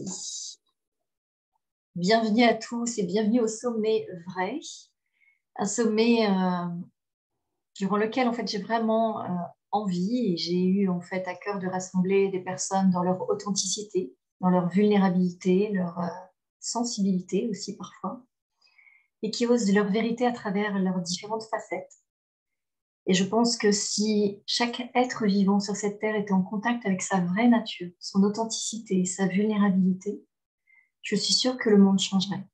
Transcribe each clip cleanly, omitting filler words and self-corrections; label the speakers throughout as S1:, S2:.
S1: parti. Bienvenue à tous et bienvenue au sommet vrai. Un sommet durant lequel en fait j'ai vraiment envie et j'ai eu en fait à cœur de rassembler des personnes dans leur authenticité, dans leur vulnérabilité, leur sensibilité aussi parfois, et qui osent leur vérité à travers leurs différentes facettes. Et je pense que si chaque être vivant sur cette terre était en contact avec sa vraie nature, son authenticité, sa vulnérabilité, je suis sûre que le monde changerait.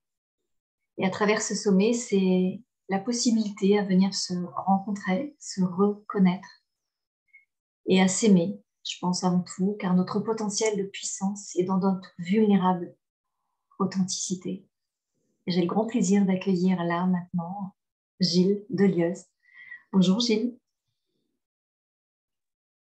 S1: Et à travers ce sommet, c'est la possibilité à venir se rencontrer, se reconnaître et à s'aimer, je pense avant tout, car notre potentiel de puissance est dans notre vulnérable authenticité. Et j'ai le grand plaisir d'accueillir là maintenant Gilles Delieuse. Bonjour Gilles.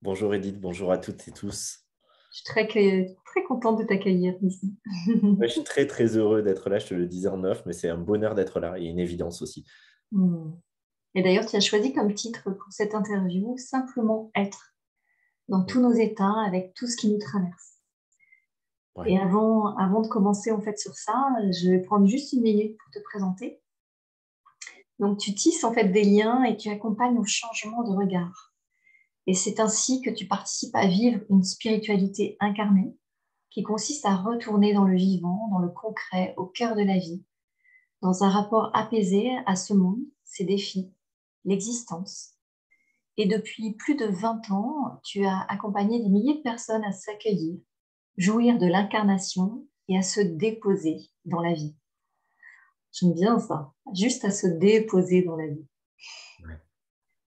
S2: Bonjour Edith, bonjour à toutes et tous.
S1: Je suis très contente de t'accueillir ici.
S2: Ouais, je suis très très heureux d'être là, je te le disais en off, mais c'est un bonheur d'être là et une évidence aussi.
S1: Et d'ailleurs, tu as choisi comme titre pour cette interview Simplement être dans tous nos états avec tout ce qui nous traverse.
S2: Ouais.
S1: Et avant de commencer en fait sur ça, je vais prendre juste une minute pour te présenter. Donc, tu tisses en fait des liens et tu accompagnes au changement de regard. Et c'est ainsi que tu participes à vivre une spiritualité incarnée qui consiste à retourner dans le vivant, dans le concret, au cœur de la vie, dans un rapport apaisé à ce monde, ses défis, l'existence. Et depuis plus de 20 ans, tu as accompagné des milliers de personnes à s'accueillir, jouir de l'incarnation et à se déposer dans la vie. J'aime bien ça, juste à se déposer dans la vie.
S2: Ouais.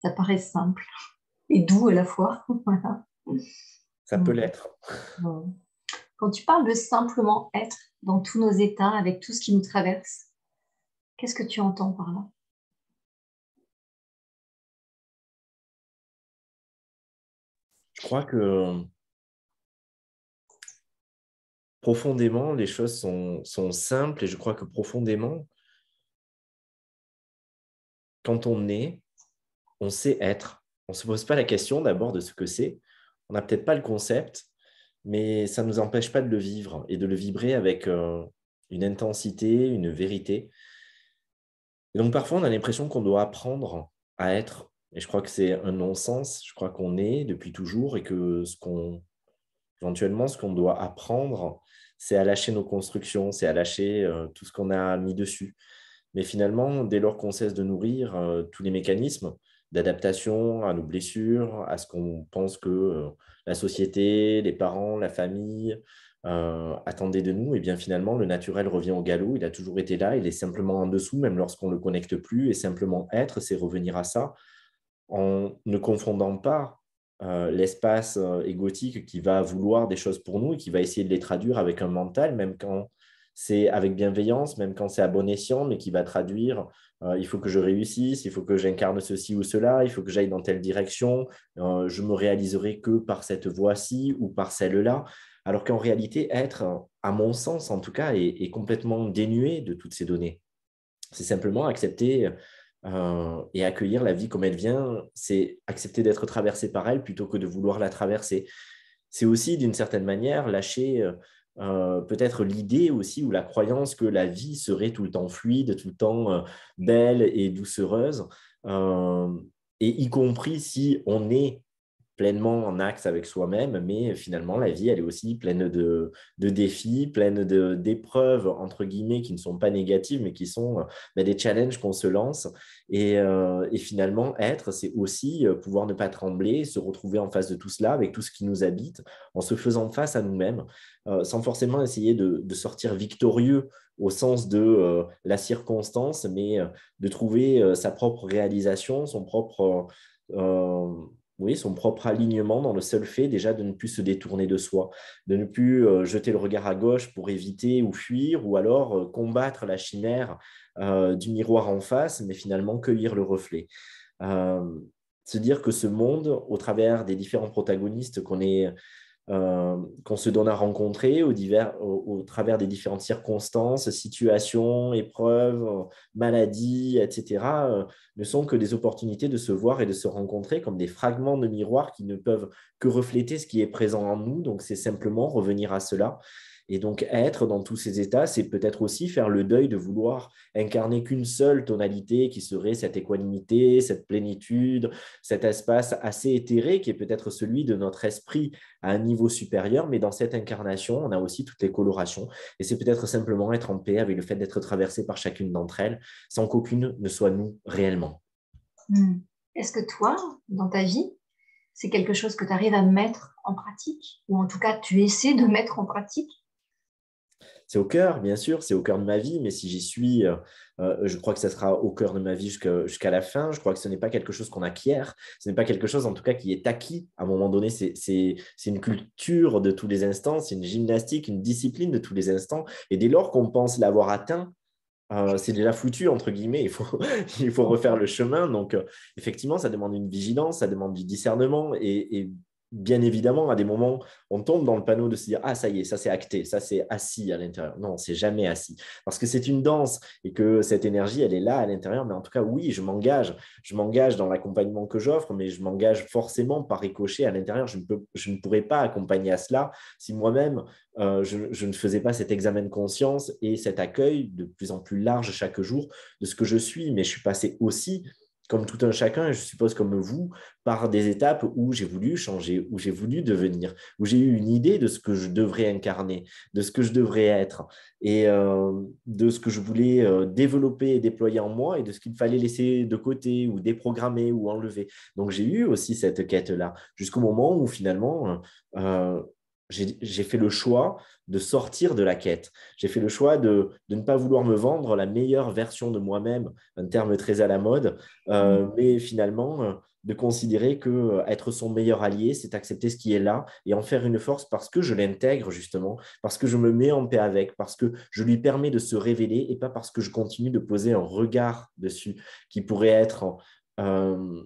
S1: Ça paraît simple et doux à la fois. Voilà.
S2: Ça peut l'être.
S1: Quand tu parles de simplement être dans tous nos états, avec tout ce qui nous traverse, qu'est-ce que tu entends par là?
S2: Je crois que profondément, les choses sont simples et je crois que profondément, quand on est, on sait être. On ne se pose pas la question d'abord de ce que c'est. On n'a peut-être pas le concept, mais ça ne nous empêche pas de le vivre et de le vibrer avec une intensité, une vérité. Et donc parfois, on a l'impression qu'on doit apprendre à être. Et je crois que c'est un non-sens. Je crois qu'on est depuis toujours et que éventuellement, ce qu'on doit apprendre, c'est à lâcher nos constructions, c'est à lâcher tout ce qu'on a mis dessus. Mais finalement, dès lors qu'on cesse de nourrir tous les mécanismes d'adaptation à nos blessures, à ce qu'on pense que la société, les parents, la famille attendaient de nous, et bien finalement, le naturel revient au galop. Il a toujours été là, il est simplement en dessous, même lorsqu'on ne le connecte plus. Et simplement être, c'est revenir à ça en ne confondant pas l'espace égotique qui va vouloir des choses pour nous et qui va essayer de les traduire avec un mental, même quand c'est avec bienveillance, même quand c'est à bon escient, mais qui va traduire il faut que je réussisse, il faut que j'incarne ceci ou cela, il faut que j'aille dans telle direction, je me réaliserai que par cette voie-ci ou par celle-là. Alors qu'en réalité, être, à mon sens en tout cas, est complètement dénué de toutes ces données. C'est simplement accepter et accueillir la vie comme elle vient, c'est accepter d'être traversé par elle plutôt que de vouloir la traverser. C'est aussi, d'une certaine manière, lâcher peut-être l'idée aussi ou la croyance que la vie serait tout le temps fluide, tout le temps belle et doucereuse, euh, et y compris si on est pleinement en axe avec soi-même, mais finalement, la vie, elle est aussi pleine de défis, pleine d'épreuves, entre guillemets, qui ne sont pas négatives, mais qui sont des challenges qu'on se lance. Et finalement, être, c'est aussi pouvoir ne pas trembler, se retrouver en face de tout cela, avec tout ce qui nous habite, en se faisant face à nous-mêmes, sans forcément essayer de sortir victorieux au sens de la circonstance, mais de trouver sa propre réalisation, oui, son propre alignement dans le seul fait déjà de ne plus se détourner de soi, de ne plus jeter le regard à gauche pour éviter ou fuir, ou alors combattre la chimère du miroir en face, mais finalement cueillir le reflet. Euh, Se dire que ce monde, au travers des différents protagonistes qu'on se donne à rencontrer au travers des différentes circonstances, situations, épreuves, maladies, etc., ne sont que des opportunités de se voir et de se rencontrer comme des fragments de miroir qui ne peuvent que refléter ce qui est présent en nous. Donc, c'est simplement revenir à cela Et donc, être dans tous ces états, c'est peut-être aussi faire le deuil de vouloir incarner qu'une seule tonalité qui serait cette équanimité, cette plénitude, cet espace assez éthéré qui est peut-être celui de notre esprit à un niveau supérieur. Mais dans cette incarnation, on a aussi toutes les colorations. Et c'est peut-être simplement être en paix avec le fait d'être traversé par chacune d'entre elles sans qu'aucune ne soit nous réellement.
S1: Est-ce que toi, dans ta vie, c'est quelque chose que tu arrives à mettre en pratique, ou en tout cas tu essaies de mettre en pratique?
S2: C'est au cœur, bien sûr, c'est au cœur de ma vie, mais si j'y suis, je crois que ça sera au cœur de ma vie jusqu'à la fin. Je crois que ce n'est pas quelque chose qu'on acquiert, ce n'est pas quelque chose en tout cas qui est acquis. À un moment donné, c'est une culture de tous les instants, c'est une gymnastique, une discipline de tous les instants. Et dès lors qu'on pense l'avoir atteint, c'est déjà foutu, entre guillemets, il faut refaire le chemin. Donc, effectivement, ça demande une vigilance, ça demande du discernement. Et bien évidemment, à des moments, on tombe dans le panneau de se dire, ah, ça y est, ça c'est acté, ça c'est assis à l'intérieur. Non, c'est jamais assis. Parce que c'est une danse et que cette énergie, elle est là à l'intérieur. Mais en tout cas, oui, je m'engage. Je m'engage dans l'accompagnement que j'offre, mais je m'engage forcément par ricochet à l'intérieur. Je ne pourrais pas accompagner à cela si moi-même, je ne faisais pas cet examen de conscience et cet accueil de plus en plus large chaque jour de ce que je suis. Mais je suis passé aussi, comme tout un chacun, et je suppose comme vous, par des étapes où j'ai voulu changer, où j'ai voulu devenir, où j'ai eu une idée de ce que je devrais incarner, de ce que je devrais être, et de ce que je voulais développer et déployer en moi, et de ce qu'il fallait laisser de côté, ou déprogrammer, ou enlever. Donc j'ai eu aussi cette quête-là, jusqu'au moment où finalement, j'ai fait le choix de sortir de la quête. J'ai fait le choix de ne pas vouloir me vendre la meilleure version de moi-même, un terme très à la mode, mais finalement, de considérer que être son meilleur allié, c'est accepter ce qui est là et en faire une force parce que je l'intègre justement, parce que je me mets en paix avec, parce que je lui permets de se révéler et pas parce que je continue de poser un regard dessus qui pourrait être euh,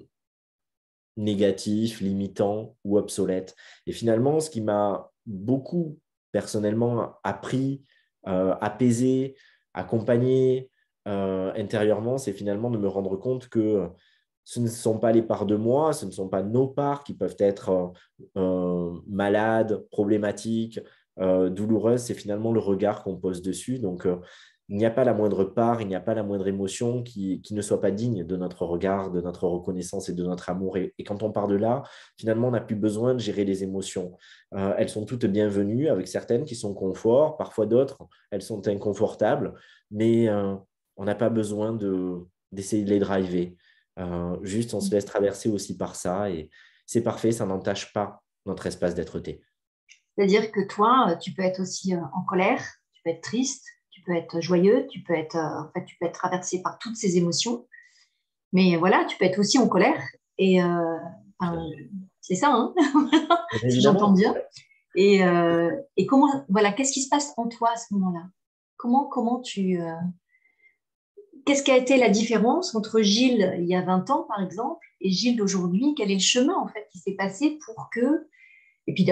S2: négatif, limitant ou obsolète. Et finalement, ce qui m'a beaucoup personnellement appris, apaisé, accompagné intérieurement, c'est finalement de me rendre compte que ce ne sont pas les parts de moi, ce ne sont pas nos parts qui peuvent être malades, problématiques, douloureuses, c'est finalement le regard qu'on pose dessus. Donc, il n'y a pas la moindre part, il n'y a pas la moindre émotion qui ne soit pas digne de notre regard, de notre reconnaissance et de notre amour. Et quand on part de là, finalement, on n'a plus besoin de gérer les émotions. Elles sont toutes bienvenues, avec certaines qui sont confort, parfois d'autres, elles sont inconfortables, mais on n'a pas besoin d'essayer de les driver. Juste, on se laisse traverser aussi par ça et c'est parfait, ça n'entache pas notre espace d'être-té.
S1: C'est-à-dire que toi, tu peux être aussi en colère, tu peux être triste, tu peux être joyeux, tu peux être, en fait, tu peux être traversé par toutes ces émotions. Mais voilà, tu peux être aussi en colère. Et enfin, c'est ça, hein,
S2: Bien
S1: si j'entends
S2: évidemment.
S1: bien. Et comment, voilà, qu'est-ce qui se passe en toi à ce moment-là? Comment tu, qu'est-ce qui a été la différence entre Gilles il y a 20 ans, par exemple, et Gilles d'aujourd'hui? Quel est le chemin, en fait, qui s'est passé pour que... Et puis,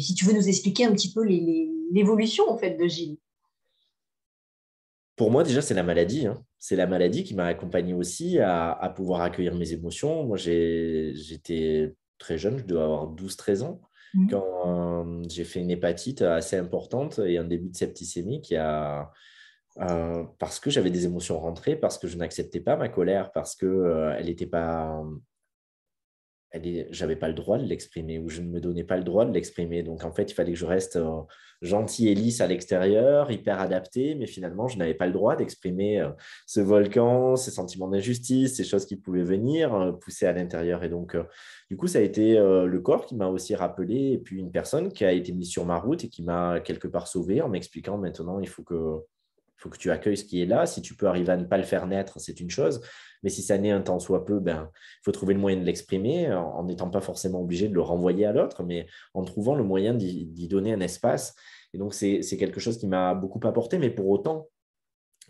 S1: si tu veux nous expliquer un petit peu l'évolution, en fait, de Gilles.
S2: Pour moi, déjà, c'est la maladie, hein. C'est la maladie qui m'a accompagné aussi à pouvoir accueillir mes émotions. Moi, j'étais très jeune, je dois avoir 12 13 ans,
S1: Mhm.
S2: quand j'ai fait une hépatite assez importante et un début de septicémie parce que j'avais des émotions rentrées, parce que je n'acceptais pas ma colère, parce que elle n'était pas j'avais pas le droit de l'exprimer ou je ne me donnais pas le droit de l'exprimer. Donc, en fait, il fallait que je reste gentil et lisse à l'extérieur, hyper adapté, mais finalement, je n'avais pas le droit d'exprimer ce volcan, ces sentiments d'injustice, ces choses qui pouvaient venir pousser à l'intérieur. Et donc, du coup, ça a été le corps qui m'a aussi rappelé, et puis une personne qui a été mise sur ma route et qui m'a quelque part sauvé en m'expliquant maintenant, il faut que tu accueilles ce qui est là. Si tu peux arriver à ne pas le faire naître, c'est une chose. Mais si ça naît un tant soit peu, ben, il faut trouver le moyen de l'exprimer en n'étant pas forcément obligé de le renvoyer à l'autre, mais en trouvant le moyen d'y donner un espace. Et donc, c'est quelque chose qui m'a beaucoup apporté. Mais pour autant,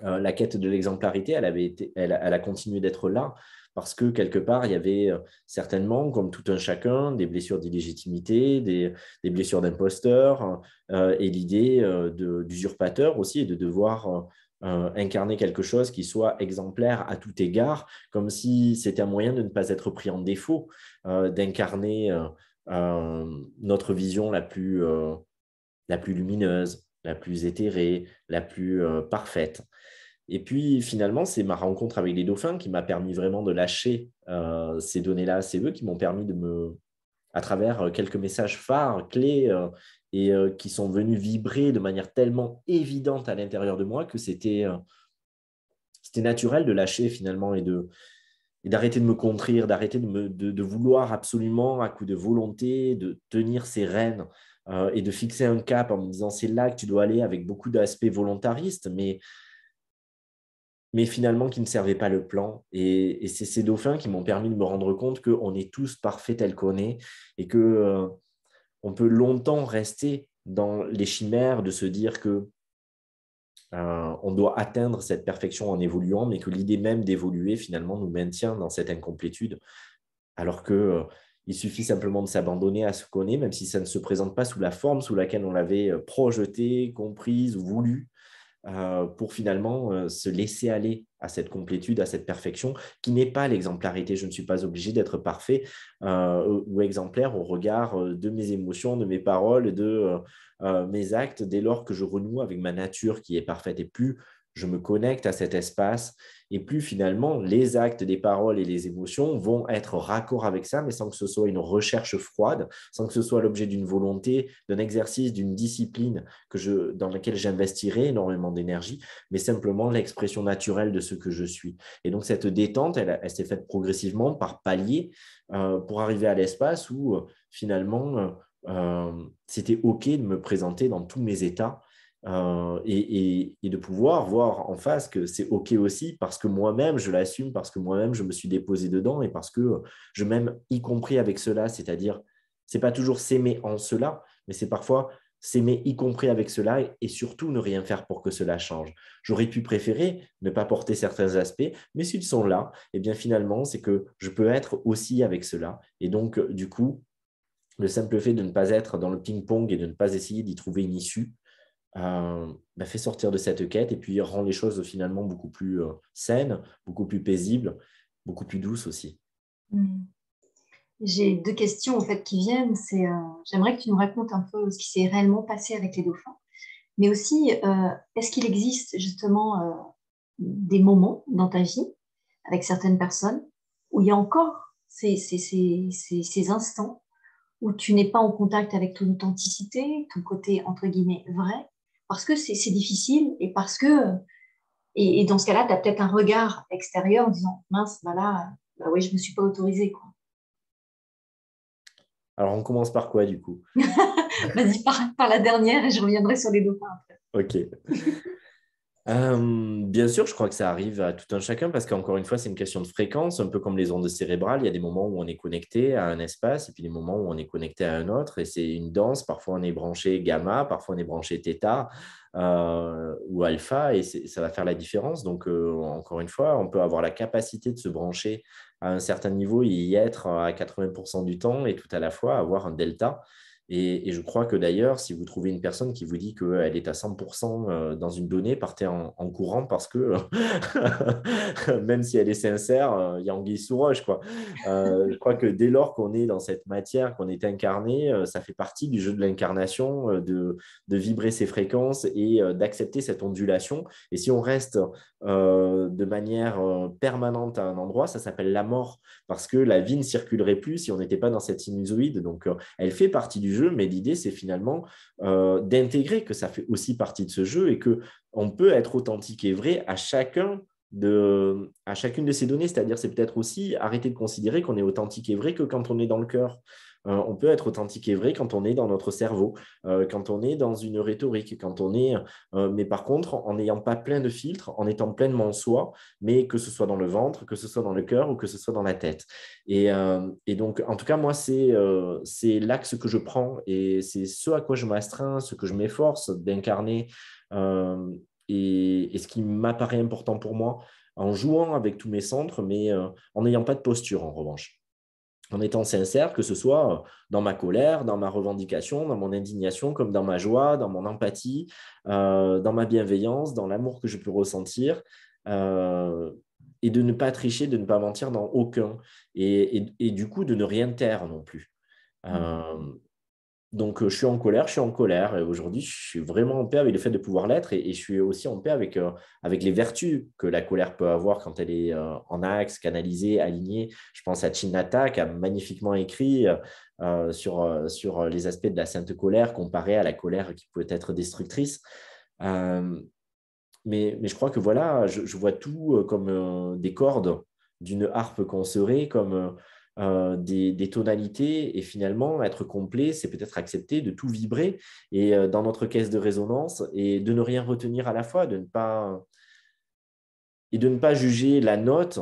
S2: la quête de l'exemplarité, elle a continué d'être là parce que quelque part, il y avait certainement, comme tout un chacun, des blessures d'illégitimité, des blessures d'imposteur et l'idée d'usurpateur aussi et de devoir incarner quelque chose qui soit exemplaire à tout égard, comme si c'était un moyen de ne pas être pris en défaut, d'incarner notre vision la plus lumineuse, la plus éthérée, la plus parfaite. Et puis finalement, c'est ma rencontre avec les dauphins qui m'a permis vraiment de lâcher ces données-là. C'est eux qui m'ont permis à travers quelques messages phares, clés, et qui sont venus vibrer de manière tellement évidente à l'intérieur de moi que c'était naturel de lâcher finalement et d'arrêter de me contredire, d'arrêter de vouloir absolument, à coup de volonté, de tenir ces rênes et de fixer un cap en me disant c'est là que tu dois aller avec beaucoup d'aspects volontaristes, mais finalement qui ne servaient pas le plan. Et c'est ces dauphins qui m'ont permis de me rendre compte qu'on est tous parfaits tels qu'on est et que on peut longtemps rester dans les chimères de se dire que on doit atteindre cette perfection en évoluant, mais que l'idée même d'évoluer finalement nous maintient dans cette incomplétude, alors que il suffit simplement de s'abandonner à ce qu'on est, même si ça ne se présente pas sous la forme sous laquelle on l'avait projeté, comprise ou voulu, pour finalement se laisser aller à cette complétude, à cette perfection, qui n'est pas l'exemplarité. Je ne suis pas obligé d'être parfait ou exemplaire au regard de mes émotions, de mes paroles, de mes actes, dès lors que je renoue avec ma nature qui est parfaite. Et plus je me connecte à cet espace, et plus finalement les actes, les paroles et les émotions vont être raccord avec ça, mais sans que ce soit une recherche froide, sans que ce soit l'objet d'une volonté, d'un exercice, d'une discipline dans laquelle j'investirai énormément d'énergie, mais simplement l'expression naturelle de ce que je suis. Et donc, cette détente, elle s'est faite progressivement par paliers pour arriver à l'espace où finalement, c'était OK de me présenter dans tous mes états et de pouvoir voir en face que c'est OK aussi parce que moi-même, je l'assume, parce que moi-même, je me suis déposé dedans et parce que je m'aime y compris avec cela, c'est-à-dire, c'est pas toujours s'aimer en cela, mais c'est parfois s'aimer y compris avec cela et surtout ne rien faire pour que cela change. J'aurais pu préférer ne pas porter certains aspects, mais s'ils sont là, eh bien finalement, c'est que je peux être aussi avec cela. Et donc, du coup, le simple fait de ne pas être dans le ping-pong et de ne pas essayer d'y trouver une issue fait sortir de cette quête et puis rend les choses finalement beaucoup plus saines, beaucoup plus paisibles, beaucoup plus douces aussi.
S1: Mm. J'ai deux questions en fait qui viennent. J'aimerais que tu nous racontes un peu ce qui s'est réellement passé avec les dauphins, mais aussi est-ce qu'il existe justement des moments dans ta vie avec certaines personnes où il y a encore ces instants où tu n'es pas en contact avec ton authenticité, ton côté entre guillemets vrai, parce que c'est difficile et parce que et dans ce cas-là, tu as peut-être un regard extérieur en disant mince, bah là, bah oui, je me suis pas autorisée quoi.
S2: Alors, on commence par quoi du coup?
S1: Vas-y, par la dernière et je reviendrai sur les dauphins après.
S2: Ok. Bien sûr, je crois que ça arrive à tout un chacun parce qu'encore une fois, c'est une question de fréquence, un peu comme les ondes cérébrales. Il y a des moments où on est connecté à un espace et puis des moments où on est connecté à un autre. Et c'est une danse. Parfois, on est branché gamma, parfois, on est branché θ ou alpha et ça va faire la différence. Donc, encore une fois, on peut avoir la capacité de se brancher à un certain niveau et y être à 80% du temps et tout à la fois avoir un delta. Et je crois que d'ailleurs, si vous trouvez une personne qui vous dit qu'elle est à 100% dans une donnée, partez en courant parce que même si elle est sincère, il y a anguille sous roche, quoi. Je crois que dès lors qu'on est dans cette matière, qu'on est incarné, ça fait partie du jeu de l'incarnation, de vibrer ses fréquences et d'accepter cette ondulation. Et si on reste de manière permanente à un endroit, ça s'appelle la mort parce que la vie ne circulerait plus si on n'était pas dans cette sinusoïde. Donc, elle fait partie du jeu, mais l'idée, c'est finalement d'intégrer que ça fait aussi partie de ce jeu et qu'on peut être authentique et vrai à chacune de ces données. C'est-à-dire, c'est peut-être aussi arrêter de considérer qu'on est authentique et vrai que quand on est dans le cœur. On peut être authentique et vrai quand on est dans notre cerveau, quand on est dans une rhétorique, mais par contre, en n'ayant pas plein de filtres, en étant pleinement soi, mais que ce soit dans le ventre, que ce soit dans le cœur ou que ce soit dans la tête. Et donc, en tout cas, moi, c'est l'axe que je prends et c'est ce à quoi je m'astreins, ce que je m'efforce d'incarner et ce qui m'apparaît important pour moi en jouant avec tous mes centres, mais en n'ayant pas de posture en revanche. En étant sincère, que ce soit dans ma colère, dans ma revendication, dans mon indignation, comme dans ma joie, dans mon empathie, dans ma bienveillance, dans l'amour que je peux ressentir, euh, et de ne pas tricher, de ne pas mentir dans aucun, et du coup de ne rien taire non plus. Euh, Donc, je suis en colère, je suis en colère. Et aujourd'hui, je suis vraiment en paix avec le fait de pouvoir l'être et je suis aussi en paix avec les vertus que la colère peut avoir quand elle est en axe, canalisée, alignée. Je pense à Chinata qui a magnifiquement écrit sur les aspects de la sainte colère comparée à la colère qui peut être destructrice. Euh, mais je crois que voilà, je vois tout comme des cordes d'une harpe qu'on serait, comme des tonalités. Et finalement, être complet, c'est peut-être accepter de tout vibrer et dans notre caisse de résonance et de ne rien retenir à la fois, de ne pas juger la note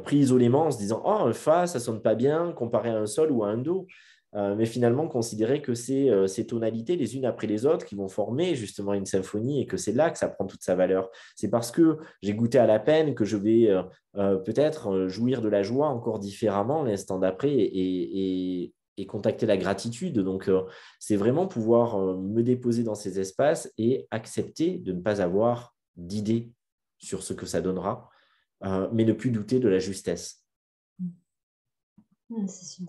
S2: prise isolément en se disant oh, un fa, ça sonne pas bien comparé à un sol ou à un do. Mais finalement, considérer que c'est ces tonalités, les unes après les autres, qui vont former justement une symphonie et que c'est là que ça prend toute sa valeur. C'est parce que j'ai goûté à la peine que je vais peut-être jouir de la joie encore différemment l'instant d'après et contacter la gratitude. Donc, c'est vraiment pouvoir me déposer dans ces espaces et accepter de ne pas avoir d'idée sur ce que ça donnera, mais ne plus douter de la justesse.
S1: C'est sûr.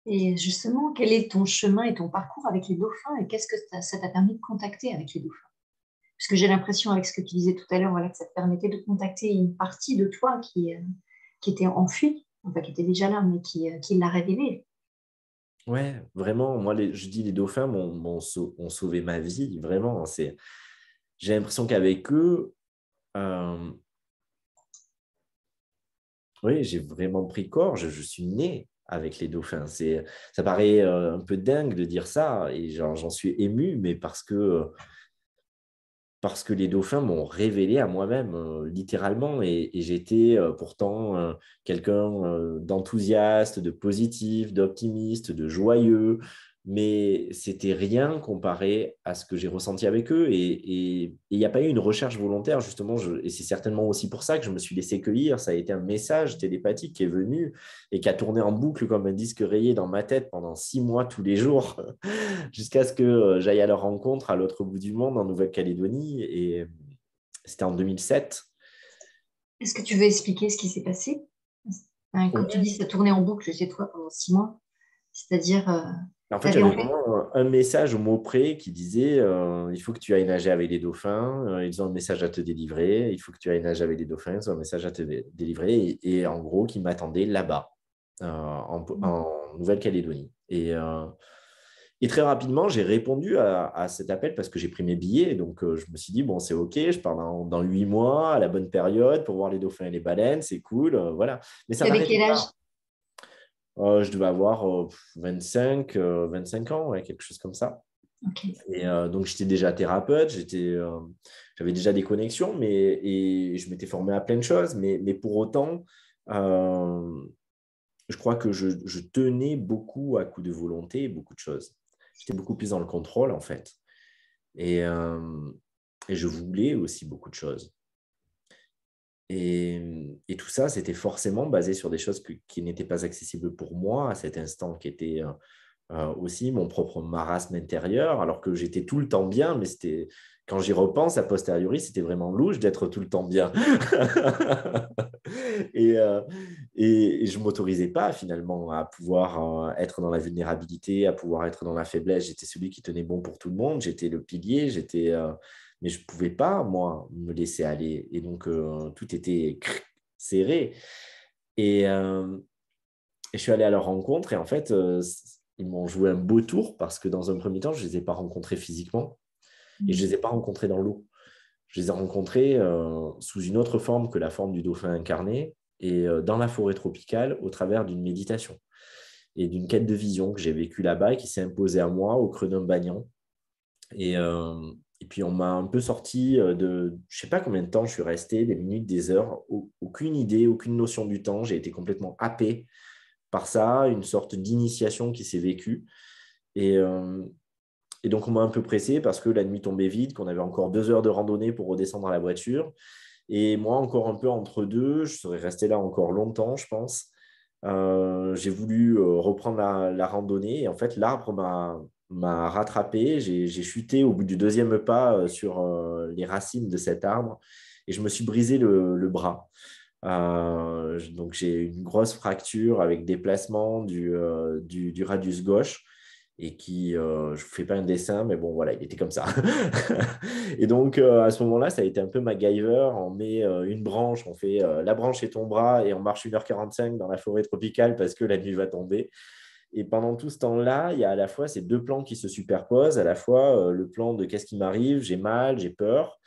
S1: Et justement, quel est ton chemin et ton parcours avec les dauphins et qu'est-ce que ça t'a permis de contacter avec les dauphins? Parce que j'ai l'impression, avec ce que tu disais tout à l'heure, voilà, que ça te permettait de contacter une partie de toi qui était enfuie, enfin qui était déjà là, mais qui l'a révélée.
S2: Ouais, vraiment, moi, je dis les dauphins ont sauvé ma vie, vraiment. J'ai l'impression qu'avec eux, euh, oui, j'ai vraiment pris corps, je suis né avec les dauphins. Ça paraît un peu dingue de dire ça, et j'en suis ému, mais parce que les dauphins m'ont révélé à moi-même, littéralement, et j'étais pourtant quelqu'un d'enthousiaste, de positif, d'optimiste, de joyeux, mais c'était rien comparé à ce que j'ai ressenti avec eux, et il n'y a pas eu une recherche volontaire, justement, et c'est certainement aussi pour ça que je me suis laissé cueillir. Ça a été un message télépathique qui est venu et qui a tourné en boucle comme un disque rayé dans ma tête pendant 6 mois tous les jours. Jusqu'à ce que j'aille à leur rencontre à l'autre bout du monde, en Nouvelle-Calédonie. Et c'était en 2007.
S1: Est-ce que tu veux expliquer ce qui s'est passé? Hein, quand tu dis
S2: Ouais.
S1: ça tournait en boucle chez toi pendant 6 mois, c'est-à-dire,
S2: En
S1: tu
S2: fait,
S1: avais
S2: j'avais
S1: envie.
S2: vraiment un message au mot près qui disait il faut que tu ailles nager avec les dauphins, ils ont un message à te délivrer, il faut que tu ailles nager avec les dauphins, ils ont un message à te délivrer, et en gros, qui m'attendait là-bas, en Nouvelle-Calédonie. Et très rapidement, j'ai répondu à cet appel parce que j'ai pris mes billets. Donc, je me suis dit, bon, c'est OK, je pars dans 8 mois, à la bonne période, pour voir les dauphins et les baleines, c'est cool, voilà. Mais ça
S1: Tu avais
S2: n'arrêtait
S1: quel âge?
S2: pas. Je devais avoir 25 ans, ouais, quelque chose comme ça.
S1: Ok.
S2: Et donc, j'étais déjà thérapeute, j'avais déjà des connexions, et je m'étais formé à plein de choses. Mais pour autant, euh, je crois que je tenais beaucoup à coup de volonté et beaucoup de choses. J'étais beaucoup plus dans le contrôle, en fait. Et, euh, et je voulais aussi beaucoup de choses. Et tout ça, c'était forcément basé sur des choses qui n'étaient pas accessibles pour moi à cet instant, qui était aussi mon propre marasme intérieur, alors que j'étais tout le temps bien, mais quand j'y repense, a posteriori, c'était vraiment louche d'être tout le temps bien. et, euh, et je ne m'autorisais pas finalement à pouvoir être dans la vulnérabilité, à pouvoir être dans la faiblesse. J'étais celui qui tenait bon pour tout le monde, j'étais le pilier, mais je ne pouvais pas, moi, me laisser aller. Et donc, tout était serré. Et, euh, et je suis allé à leur rencontre, et en fait, ils m'ont joué un beau tour parce que dans un premier temps, je ne les ai pas rencontrés physiquement et je ne les ai pas rencontrés dans l'eau. Je les ai rencontrés sous une autre forme que la forme du dauphin incarné, et dans la forêt tropicale au travers d'une méditation et d'une quête de vision que j'ai vécue là-bas et qui s'est imposée à moi au creux d'un banyan. Et, euh, et puis on m'a un peu sorti je ne sais pas combien de temps je suis resté, des minutes, des heures, aucune idée, aucune notion du temps. J'ai été complètement happé par ça, une sorte d'initiation qui s'est vécue. Et, euh, et donc, on m'a un peu pressé parce que la nuit tombait vite, qu'on avait encore 2 heures de randonnée pour redescendre à la voiture. Et moi, encore un peu entre deux, je serais resté là encore longtemps, je pense. J'ai voulu reprendre la randonnée. Et en fait, l'arbre m'a rattrapé. J'ai chuté au bout du deuxième pas sur les racines de cet arbre et je me suis brisé le bras. Donc, j'ai une grosse fracture avec déplacement du radius gauche. et qui, je ne fais pas un dessin, mais bon, voilà, il était comme ça. Et donc, à ce moment-là, ça a été un peu MacGyver. On met une branche, on fait la branche est ton bras et on marche 1h45 dans la forêt tropicale parce que la nuit va tomber. Et pendant tout ce temps-là, il y a à la fois ces deux plans qui se superposent, à la fois le plan de qu'est-ce qui m'arrive, j'ai mal, j'ai peur,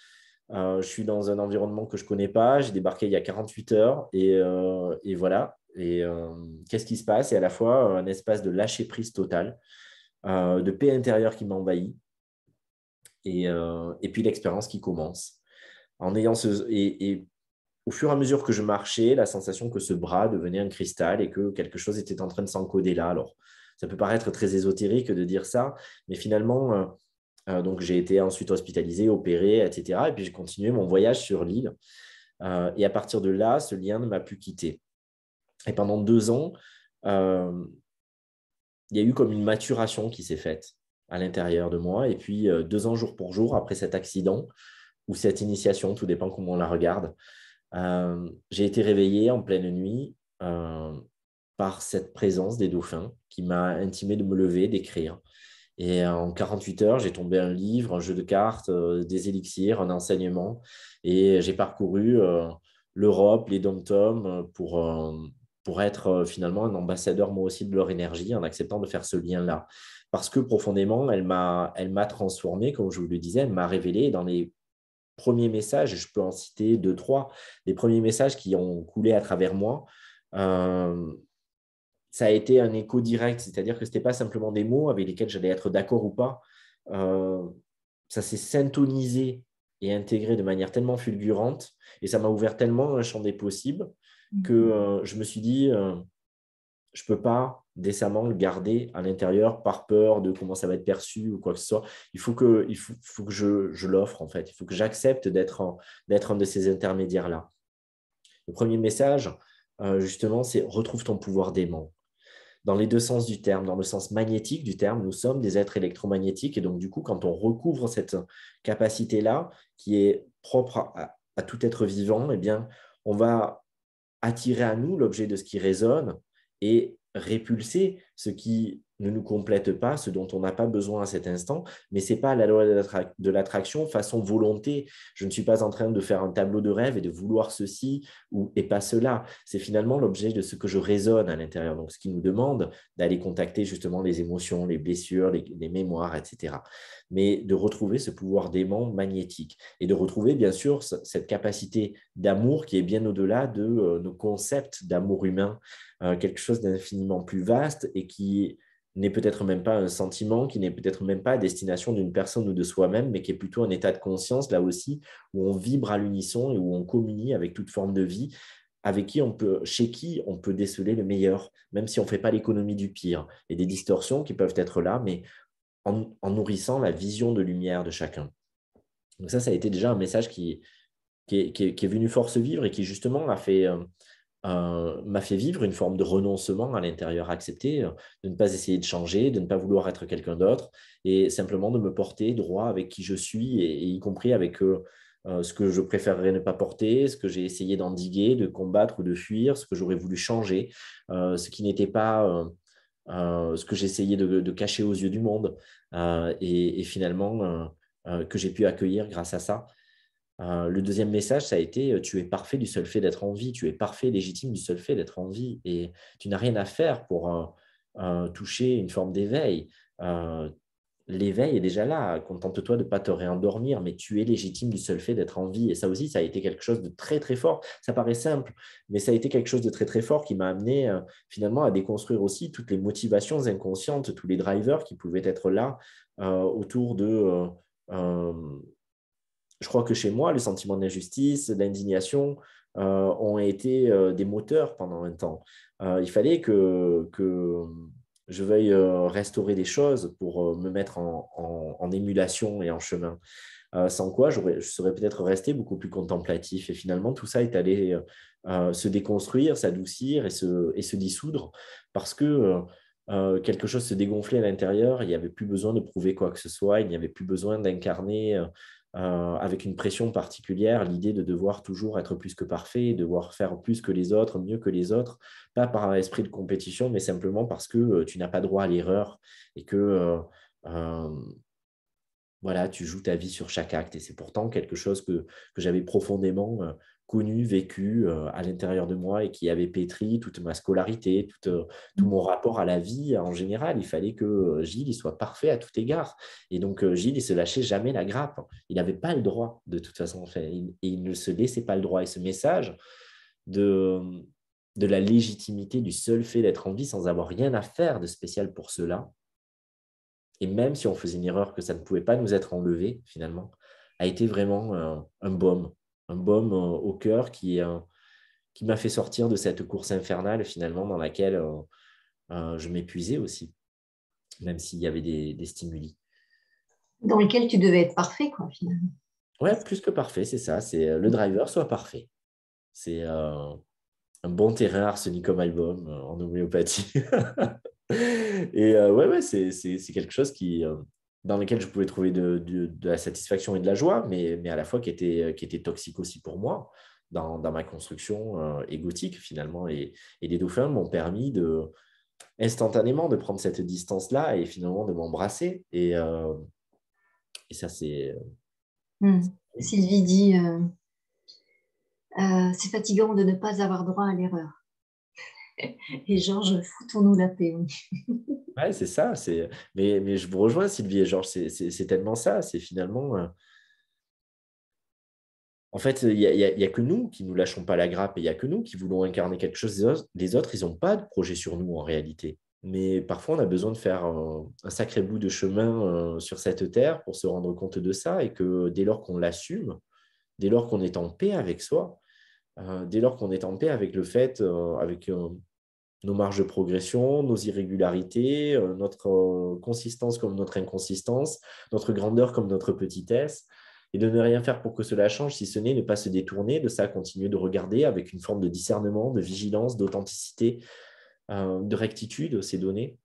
S2: je suis dans un environnement que je ne connais pas, j'ai débarqué il y a 48 heures et voilà. Et qu'est-ce qui se passe? Et à la fois un espace de lâcher-prise total, de paix intérieure qui m'envahit et puis l'expérience qui commence. En ayant et au fur et à mesure que je marchais, la sensation que ce bras devenait un cristal et que quelque chose était en train de s'encoder là. Alors, ça peut paraître très ésotérique de dire ça, mais finalement, donc j'ai été ensuite hospitalisé, opéré, etc. Et puis j'ai continué mon voyage sur l'île. Et à partir de là, ce lien ne m'a plus quitté. Et pendant 2 ans, euh, il y a eu comme une maturation qui s'est faite à l'intérieur de moi. Et puis, 2 ans jour pour jour après cet accident ou cette initiation, tout dépend comment on la regarde, j'ai été réveillé en pleine nuit par cette présence des dauphins qui m'a intimé de me lever, d'écrire. Et en 48 heures, j'ai tombé un livre, un jeu de cartes, des élixirs, un enseignement. Et j'ai parcouru l'Europe, les dom-toms pour être finalement un ambassadeur moi aussi de leur énergie en acceptant de faire ce lien-là. Parce que profondément, elle m'a transformé, comme je vous le disais, elle m'a révélé dans les premiers messages, je peux en citer deux, trois, les premiers messages qui ont coulé à travers moi. Euh, Ça a été un écho direct, c'est-à-dire que ce n'était pas simplement des mots avec lesquels j'allais être d'accord ou pas. Euh, Ça s'est syntonisé et intégré de manière tellement fulgurante et ça m'a ouvert tellement un champ des possibles que je me suis dit, je ne peux pas décemment le garder à l'intérieur par peur de comment ça va être perçu ou quoi que ce soit. Il faut que je l'offre, en fait. Il faut que j'accepte d'être un de ces intermédiaires-là. Le premier message, justement, c'est retrouve ton pouvoir d'aimant dans les deux sens du terme. Dans le sens magnétique du terme, nous sommes des êtres électromagnétiques. Et donc, du coup, quand on recouvre cette capacité-là, qui est propre à tout être vivant, eh bien, on va attirer à nous l'objet de ce qui résonne et répulser ce qui ne nous complète pas, ce dont on n'a pas besoin à cet instant. Mais ce n'est pas la loi de l'attraction façon volonté. Je ne suis pas en train de faire un tableau de rêve et de vouloir ceci et pas cela. C'est finalement l'objet de ce que je résonne à l'intérieur. Donc, ce qui nous demande d'aller contacter justement les émotions, les blessures, les mémoires, etc. Mais de retrouver ce pouvoir d'aimant magnétique et de retrouver, bien sûr, cette capacité d'amour qui est bien au-delà de nos concepts d'amour humain, quelque chose d'infiniment plus vaste et qui n'est peut-être même pas un sentiment, qui n'est peut-être même pas à destination d'une personne ou de soi-même, mais qui est plutôt un état de conscience, là aussi, où on vibre à l'unisson et où on communie avec toute forme de vie, chez qui on peut déceler le meilleur, même si on ne fait pas l'économie du pire, et des distorsions qui peuvent être là, mais en nourrissant la vision de lumière de chacun. Donc ça a été déjà un message qui est venu fort se vivre et qui justement m'a fait vivre une forme de renoncement à l'intérieur, accepter de ne pas essayer de changer, de ne pas vouloir être quelqu'un d'autre et simplement de me porter droit avec qui je suis et y compris avec ce que je préférerais ne pas porter, ce que j'ai essayé d'endiguer, de combattre ou de fuir, ce que j'aurais voulu changer, ce qui n'était pas ce que j'essayais de cacher aux yeux du monde et finalement que j'ai pu accueillir grâce à ça. Le deuxième message, ça a été tu es parfait du seul fait d'être en vie, tu es parfait, légitime du seul fait d'être en vie et tu n'as rien à faire pour toucher une forme d'éveil. Euh, L'éveil est déjà là, contente-toi de ne pas te réendormir, mais tu es légitime du seul fait d'être en vie. Et ça aussi, ça a été quelque chose de très, très fort. Ça paraît simple, mais ça a été quelque chose de très, très fort qui m'a amené finalement à déconstruire aussi toutes les motivations inconscientes, tous les drivers qui pouvaient être là autour de euh, je crois que chez moi, le sentiment d'injustice, d'indignation ont été des moteurs pendant un temps. Il fallait que je veuille restaurer des choses pour me mettre en émulation et en chemin. Sans quoi, je serais peut-être resté beaucoup plus contemplatif. Et finalement, tout ça est allé se déconstruire, s'adoucir et se dissoudre parce que quelque chose se dégonflait à l'intérieur. Il n'y avait plus besoin de prouver quoi que ce soit. Il n'y avait plus besoin d'incarner avec une pression particulière, l'idée de devoir toujours être plus que parfait, devoir faire plus que les autres, mieux que les autres, pas par un esprit de compétition, mais simplement parce que tu n'as pas droit à l'erreur et que euh, voilà, tu joues ta vie sur chaque acte. Et c'est pourtant quelque chose que j'avais profondément connu, vécu à l'intérieur de moi et qui avait pétri toute ma scolarité, tout mon rapport à la vie en général. Il fallait que Gilles il soit parfait à tout égard. Et donc, Gilles, il ne se lâchait jamais la grappe. Il n'avait pas le droit, de toute façon. Enfin, et il ne se laissait pas le droit. Et ce message de, de la légitimité du seul fait d'être en vie sans avoir rien à faire de spécial pour cela, et même si on faisait une erreur que ça ne pouvait pas nous être enlevé, finalement, a été vraiment un baume au cœur qui m'a fait sortir de cette course infernale, finalement, dans laquelle je m'épuisais aussi, même s'il y avait des stimuli.
S1: Dans lequel tu devais être parfait, quoi, finalement.
S2: Ouais, plus que parfait, c'est ça. C'est le driver soit parfait. C'est un bon terrain arsenicum album en homéopathie. Et ouais, c'est quelque chose dans lequel je pouvais trouver de la satisfaction et de la joie, mais à la fois qui était toxique aussi pour moi dans ma construction égotique finalement. Et les dauphins m'ont permis instantanément de prendre cette distance-là et finalement de m'embrasser. Et ça, c'est...
S1: Sylvie dit c'est fatigant de ne pas avoir droit à l'erreur. Et Georges, foutons-nous la paix.
S2: Ouais, c'est ça. Mais je vous rejoins, Sylvie et Georges, c'est tellement ça. C'est finalement... En fait, il y a que nous qui ne nous lâchons pas la grappe et il n'y a que nous qui voulons incarner quelque chose. Les autres, ils n'ont pas de projet sur nous en réalité. Mais parfois, on a besoin de faire un sacré bout de chemin sur cette terre pour se rendre compte de ça et que dès lors qu'on l'assume, dès lors qu'on est en paix avec soi, dès lors qu'on est en paix avec le fait, avec nos marges de progression, nos irrégularités, notre consistance comme notre inconsistance, notre grandeur comme notre petitesse, et de ne rien faire pour que cela change, si ce n'est ne pas se détourner de ça, continuer de regarder avec une forme de discernement, de vigilance, d'authenticité, de rectitude ces données,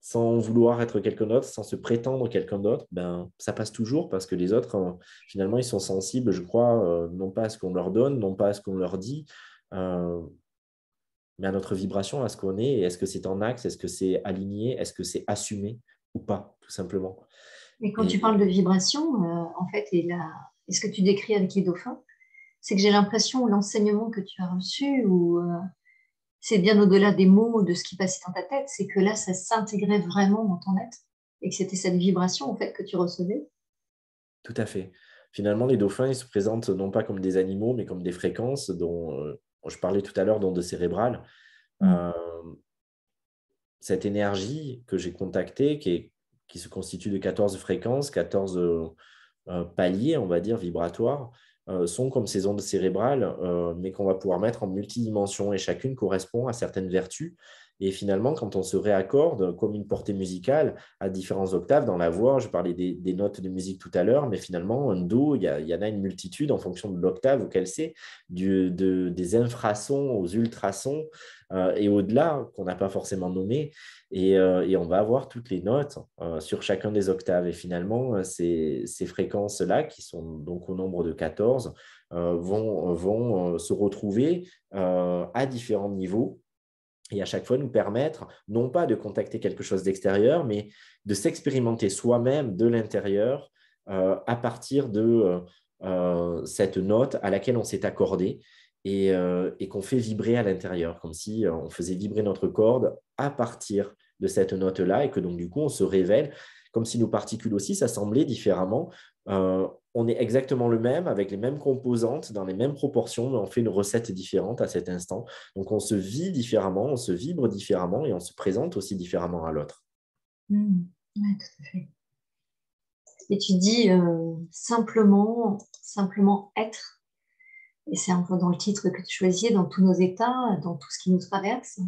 S2: sans vouloir être quelqu'un d'autre, sans se prétendre quelqu'un d'autre, ben, ça passe toujours parce que les autres, finalement, ils sont sensibles, je crois, non pas à ce qu'on leur donne, non pas à ce qu'on leur dit, euh, mais à notre vibration, à ce qu'on est, et est-ce que c'est en axe, est-ce que c'est aligné, est-ce que c'est assumé ou pas, tout simplement.
S1: Et quand tu
S2: Et
S1: parles de vibration, en fait, et ce que tu décris avec les dauphins, c'est que j'ai l'impression, l'enseignement que tu as reçu, ou c'est bien au-delà des mots, de ce qui passait dans ta tête, c'est que là, ça s'intégrait vraiment dans ton être, et que c'était cette vibration, en fait, que tu recevais.
S2: tout à fait. Finalement, les dauphins, ils se présentent non pas comme des animaux, mais comme des fréquences dont je parlais tout à l'heure d'ondes cérébrales.
S1: Mm.
S2: Euh, cette énergie que j'ai contactée, qui se constitue de 14 fréquences, 14 paliers, on va dire, vibratoires, sont comme ces ondes cérébrales, mais qu'on va pouvoir mettre en multidimension et chacune correspond à certaines vertus. Et finalement, quand on se réaccorde comme une portée musicale à différentes octaves dans la voix, je parlais des notes de musique tout à l'heure, mais finalement, un do, il y en a une multitude en fonction de l'octave auquel c'est, des infrasons aux ultrasons et au-delà qu'on n'a pas forcément nommé. Et on va avoir toutes les notes sur chacun des octaves. Et finalement, ces fréquences-là, qui sont donc au nombre de 14, vont se retrouver à différents niveaux et à chaque fois nous permettre, non pas de contacter quelque chose d'extérieur, mais de s'expérimenter soi-même de l'intérieur à partir de cette note à laquelle on s'est accordé et qu'on fait vibrer à l'intérieur, comme si on faisait vibrer notre corde à partir de cette note-là et que donc du coup on se révèle comme si nos particules aussi s'assemblaient différemment. On est exactement le même, avec les mêmes composantes, dans les mêmes proportions, mais on fait une recette différente à cet instant. Donc on se vit différemment, on se vibre différemment et on se présente aussi différemment à l'autre.
S1: Mm. Ouais, tout à fait. Et tu dis simplement être, et c'est un peu dans le titre que tu choisis, dans tous nos états, dans tout ce qui nous traverse.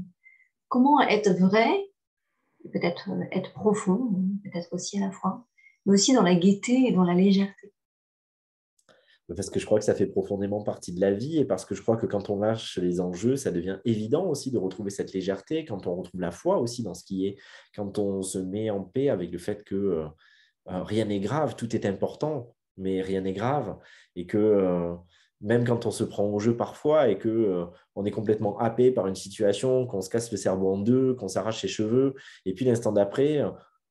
S1: Comment être vrai, peut-être être profond, peut-être aussi à la fois, mais aussi dans la gaieté et dans la légèreté.
S2: Parce que je crois que ça fait profondément partie de la vie et parce que je crois que quand on lâche les enjeux, ça devient évident aussi de retrouver cette légèreté, quand on retrouve la foi aussi dans ce qui est, quand on se met en paix avec le fait que rien n'est grave, tout est important, mais rien n'est grave. Et que même quand on se prend au jeu parfois et que on est complètement happé par une situation, qu'on se casse le cerveau en deux, qu'on s'arrache les cheveux, et puis l'instant d'après,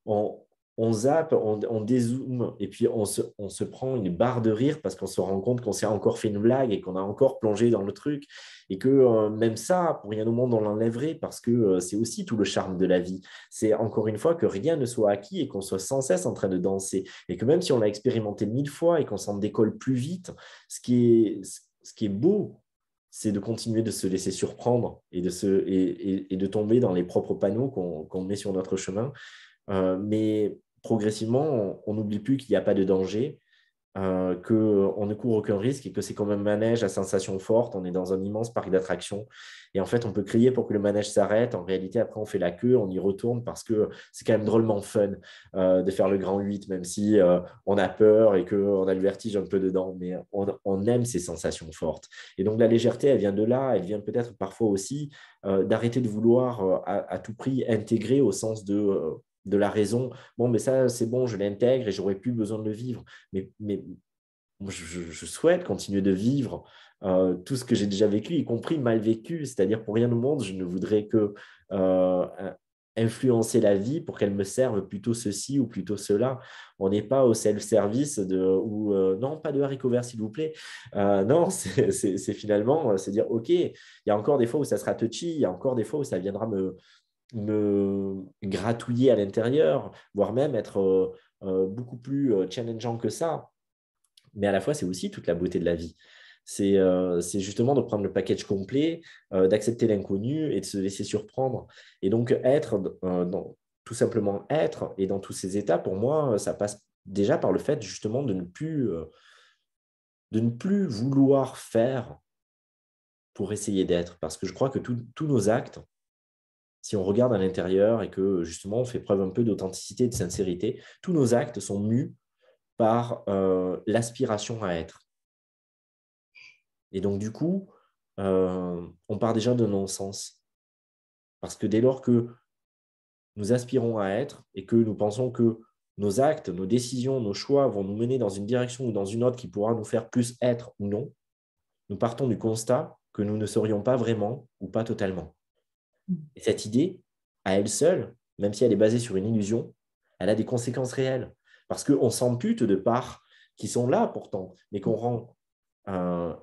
S2: on, on zappe, on dézoome, et puis on se prend une barre de rire parce qu'on se rend compte qu'on s'est encore fait une blague et qu'on a encore plongé dans le truc. Et que même ça, pour rien au monde, on l'enlèverait parce que c'est aussi tout le charme de la vie. C'est encore une fois que rien ne soit acquis et qu'on soit sans cesse en train de danser. Et que même si on l'a expérimenté 1000 fois et qu'on s'en décolle plus vite, ce qui est beau, c'est de continuer de se laisser surprendre et de tomber dans les propres panneaux qu'on met sur notre chemin. Mais progressivement, on n'oublie plus qu'il n'y a pas de danger, qu'on ne court aucun risque et que c'est comme un manège à sensation forte. On est dans un immense parc d'attractions. Et en fait, on peut crier pour que le manège s'arrête. En réalité, après, on fait la queue, on y retourne parce que c'est quand même drôlement fun de faire le grand 8, même si on a peur et qu'on a le vertige un peu dedans. Mais on aime ces sensations fortes. Et donc, la légèreté, elle vient de là. Elle vient peut-être parfois aussi d'arrêter de vouloir à tout prix intégrer au sens de la raison. Bon, mais ça, c'est bon, je l'intègre et j'aurais plus besoin de le vivre. Mais moi, je souhaite continuer de vivre tout ce que j'ai déjà vécu, y compris mal vécu. C'est-à-dire, pour rien au monde, je ne voudrais que euh, influencer la vie pour qu'elle me serve plutôt ceci ou plutôt cela. On n'est pas au self-service ou non, pas de haricots verts, s'il vous plaît. Non, c'est finalement, c'est dire, OK, il y a encore des fois où ça sera touchy, il y a encore des fois où ça viendra me gratouiller à l'intérieur, voire même être beaucoup plus challengeant que ça. Mais à la fois, c'est aussi toute la beauté de la vie. C'est justement de prendre le package complet, d'accepter l'inconnu et de se laisser surprendre. Et donc, tout simplement être, et dans tous ces états, pour moi, ça passe déjà par le fait justement de ne plus vouloir faire pour essayer d'être. Parce que je crois que tous nos actes, si on regarde à l'intérieur et que justement on fait preuve un peu d'authenticité et de sincérité, tous nos actes sont mus par l'aspiration à être. Et donc, du coup, on part déjà de non-sens. Parce que dès lors que nous aspirons à être et que nous pensons que nos actes, nos décisions, nos choix vont nous mener dans une direction ou dans une autre qui pourra nous faire plus être ou non, nous partons du constat que nous ne serions pas vraiment ou pas totalement. Et cette idée, à elle seule, même si elle est basée sur une illusion, elle a des conséquences réelles. Parce qu'on s'ampute de parts qui sont là pourtant, mais qu'on rend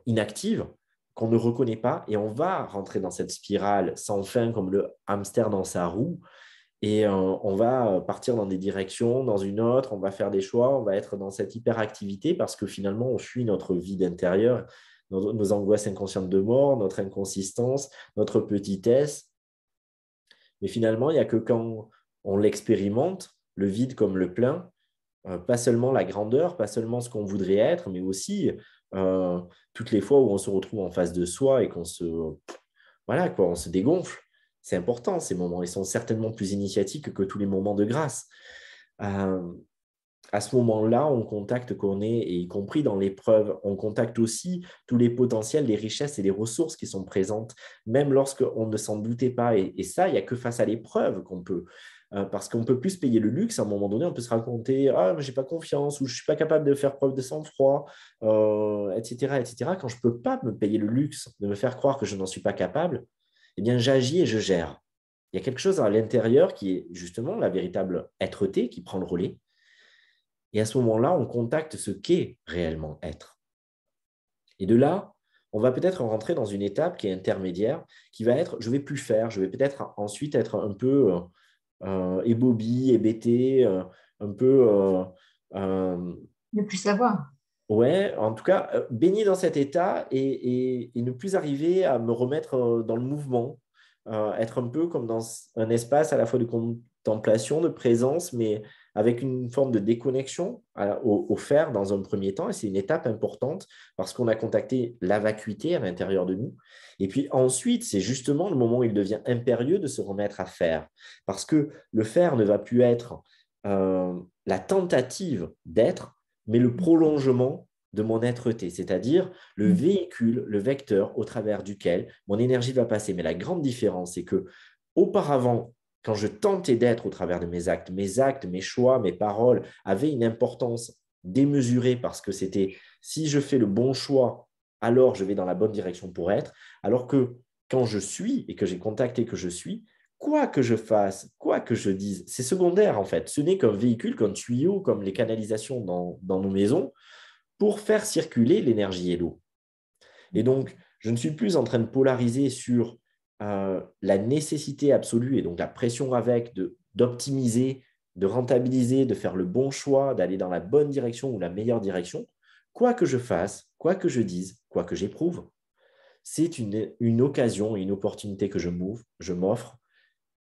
S2: inactives, qu'on ne reconnaît pas, et on va rentrer dans cette spirale sans fin comme le hamster dans sa roue, et on va partir dans des directions, dans une autre, on va faire des choix, on va être dans cette hyperactivité parce que finalement, on fuit notre vide intérieur, nos angoisses inconscientes de mort, notre inconsistance, notre petitesse. Mais finalement, il n'y a que quand on l'expérimente, le vide comme le plein, pas seulement la grandeur, pas seulement ce qu'on voudrait être, mais aussi toutes les fois où on se retrouve en face de soi et voilà, quoi, on se dégonfle. C'est important, ces moments. Ils sont certainement plus initiatiques que tous les moments de grâce. Euh, à ce moment-là, on contacte qu'on est, et y compris dans l'épreuve, on contacte aussi tous les potentiels, les richesses et les ressources qui sont présentes, même lorsqu'on ne s'en doutait pas. Et ça, il n'y a que face à l'épreuve qu'on peut. Parce qu'on peut plus se payer le luxe, à un moment donné, on peut se raconter « Ah, mais j'ai pas confiance » ou « Je suis pas capable de faire preuve de sang-froid », etc., etc. Quand je ne peux pas me payer le luxe de me faire croire que je n'en suis pas capable, eh bien, j'agis et je gère. Il y a quelque chose à l'intérieur qui est justement la véritable être-té qui prend le relais. Et à ce moment-là, on contacte ce qu'est réellement être. Et de là, on va peut-être rentrer dans une étape qui est intermédiaire, qui va être, je ne vais plus faire, je vais peut-être ensuite être un peu ébobi, hébété, un peu...
S1: Ne plus savoir.
S2: ouais, en tout cas, baigner dans cet état et ne plus arriver à me remettre dans le mouvement, être un peu comme dans un espace à la fois de contemplation, de présence, mais avec une forme de déconnexion au faire dans un premier temps. Et c'est une étape importante parce qu'on a contacté la vacuité à l'intérieur de nous. Et puis ensuite, c'est justement le moment où il devient impérieux de se remettre à faire. Parce que le faire ne va plus être la tentative d'être, mais le prolongement de mon être-té, c'est-à-dire le véhicule, le vecteur au travers duquel mon énergie va passer. Mais la grande différence, c'est que auparavant, quand je tentais d'être au travers de mes actes, mes choix, mes paroles avaient une importance démesurée parce que c'était si je fais le bon choix, alors je vais dans la bonne direction pour être, alors que quand je suis et que j'ai contacté que je suis, quoi que je fasse, quoi que je dise, c'est secondaire en fait. Ce n'est qu'un véhicule, qu'un tuyau, comme les canalisations dans nos maisons, pour faire circuler l'énergie et l'eau. Et donc, je ne suis plus en train de polariser sur la nécessité absolue et donc la pression avec d'optimiser, de rentabiliser, de faire le bon choix, d'aller dans la bonne direction ou la meilleure direction. Quoi que je fasse, quoi que je dise, quoi que j'éprouve, c'est une occasion, une opportunité que je m'offre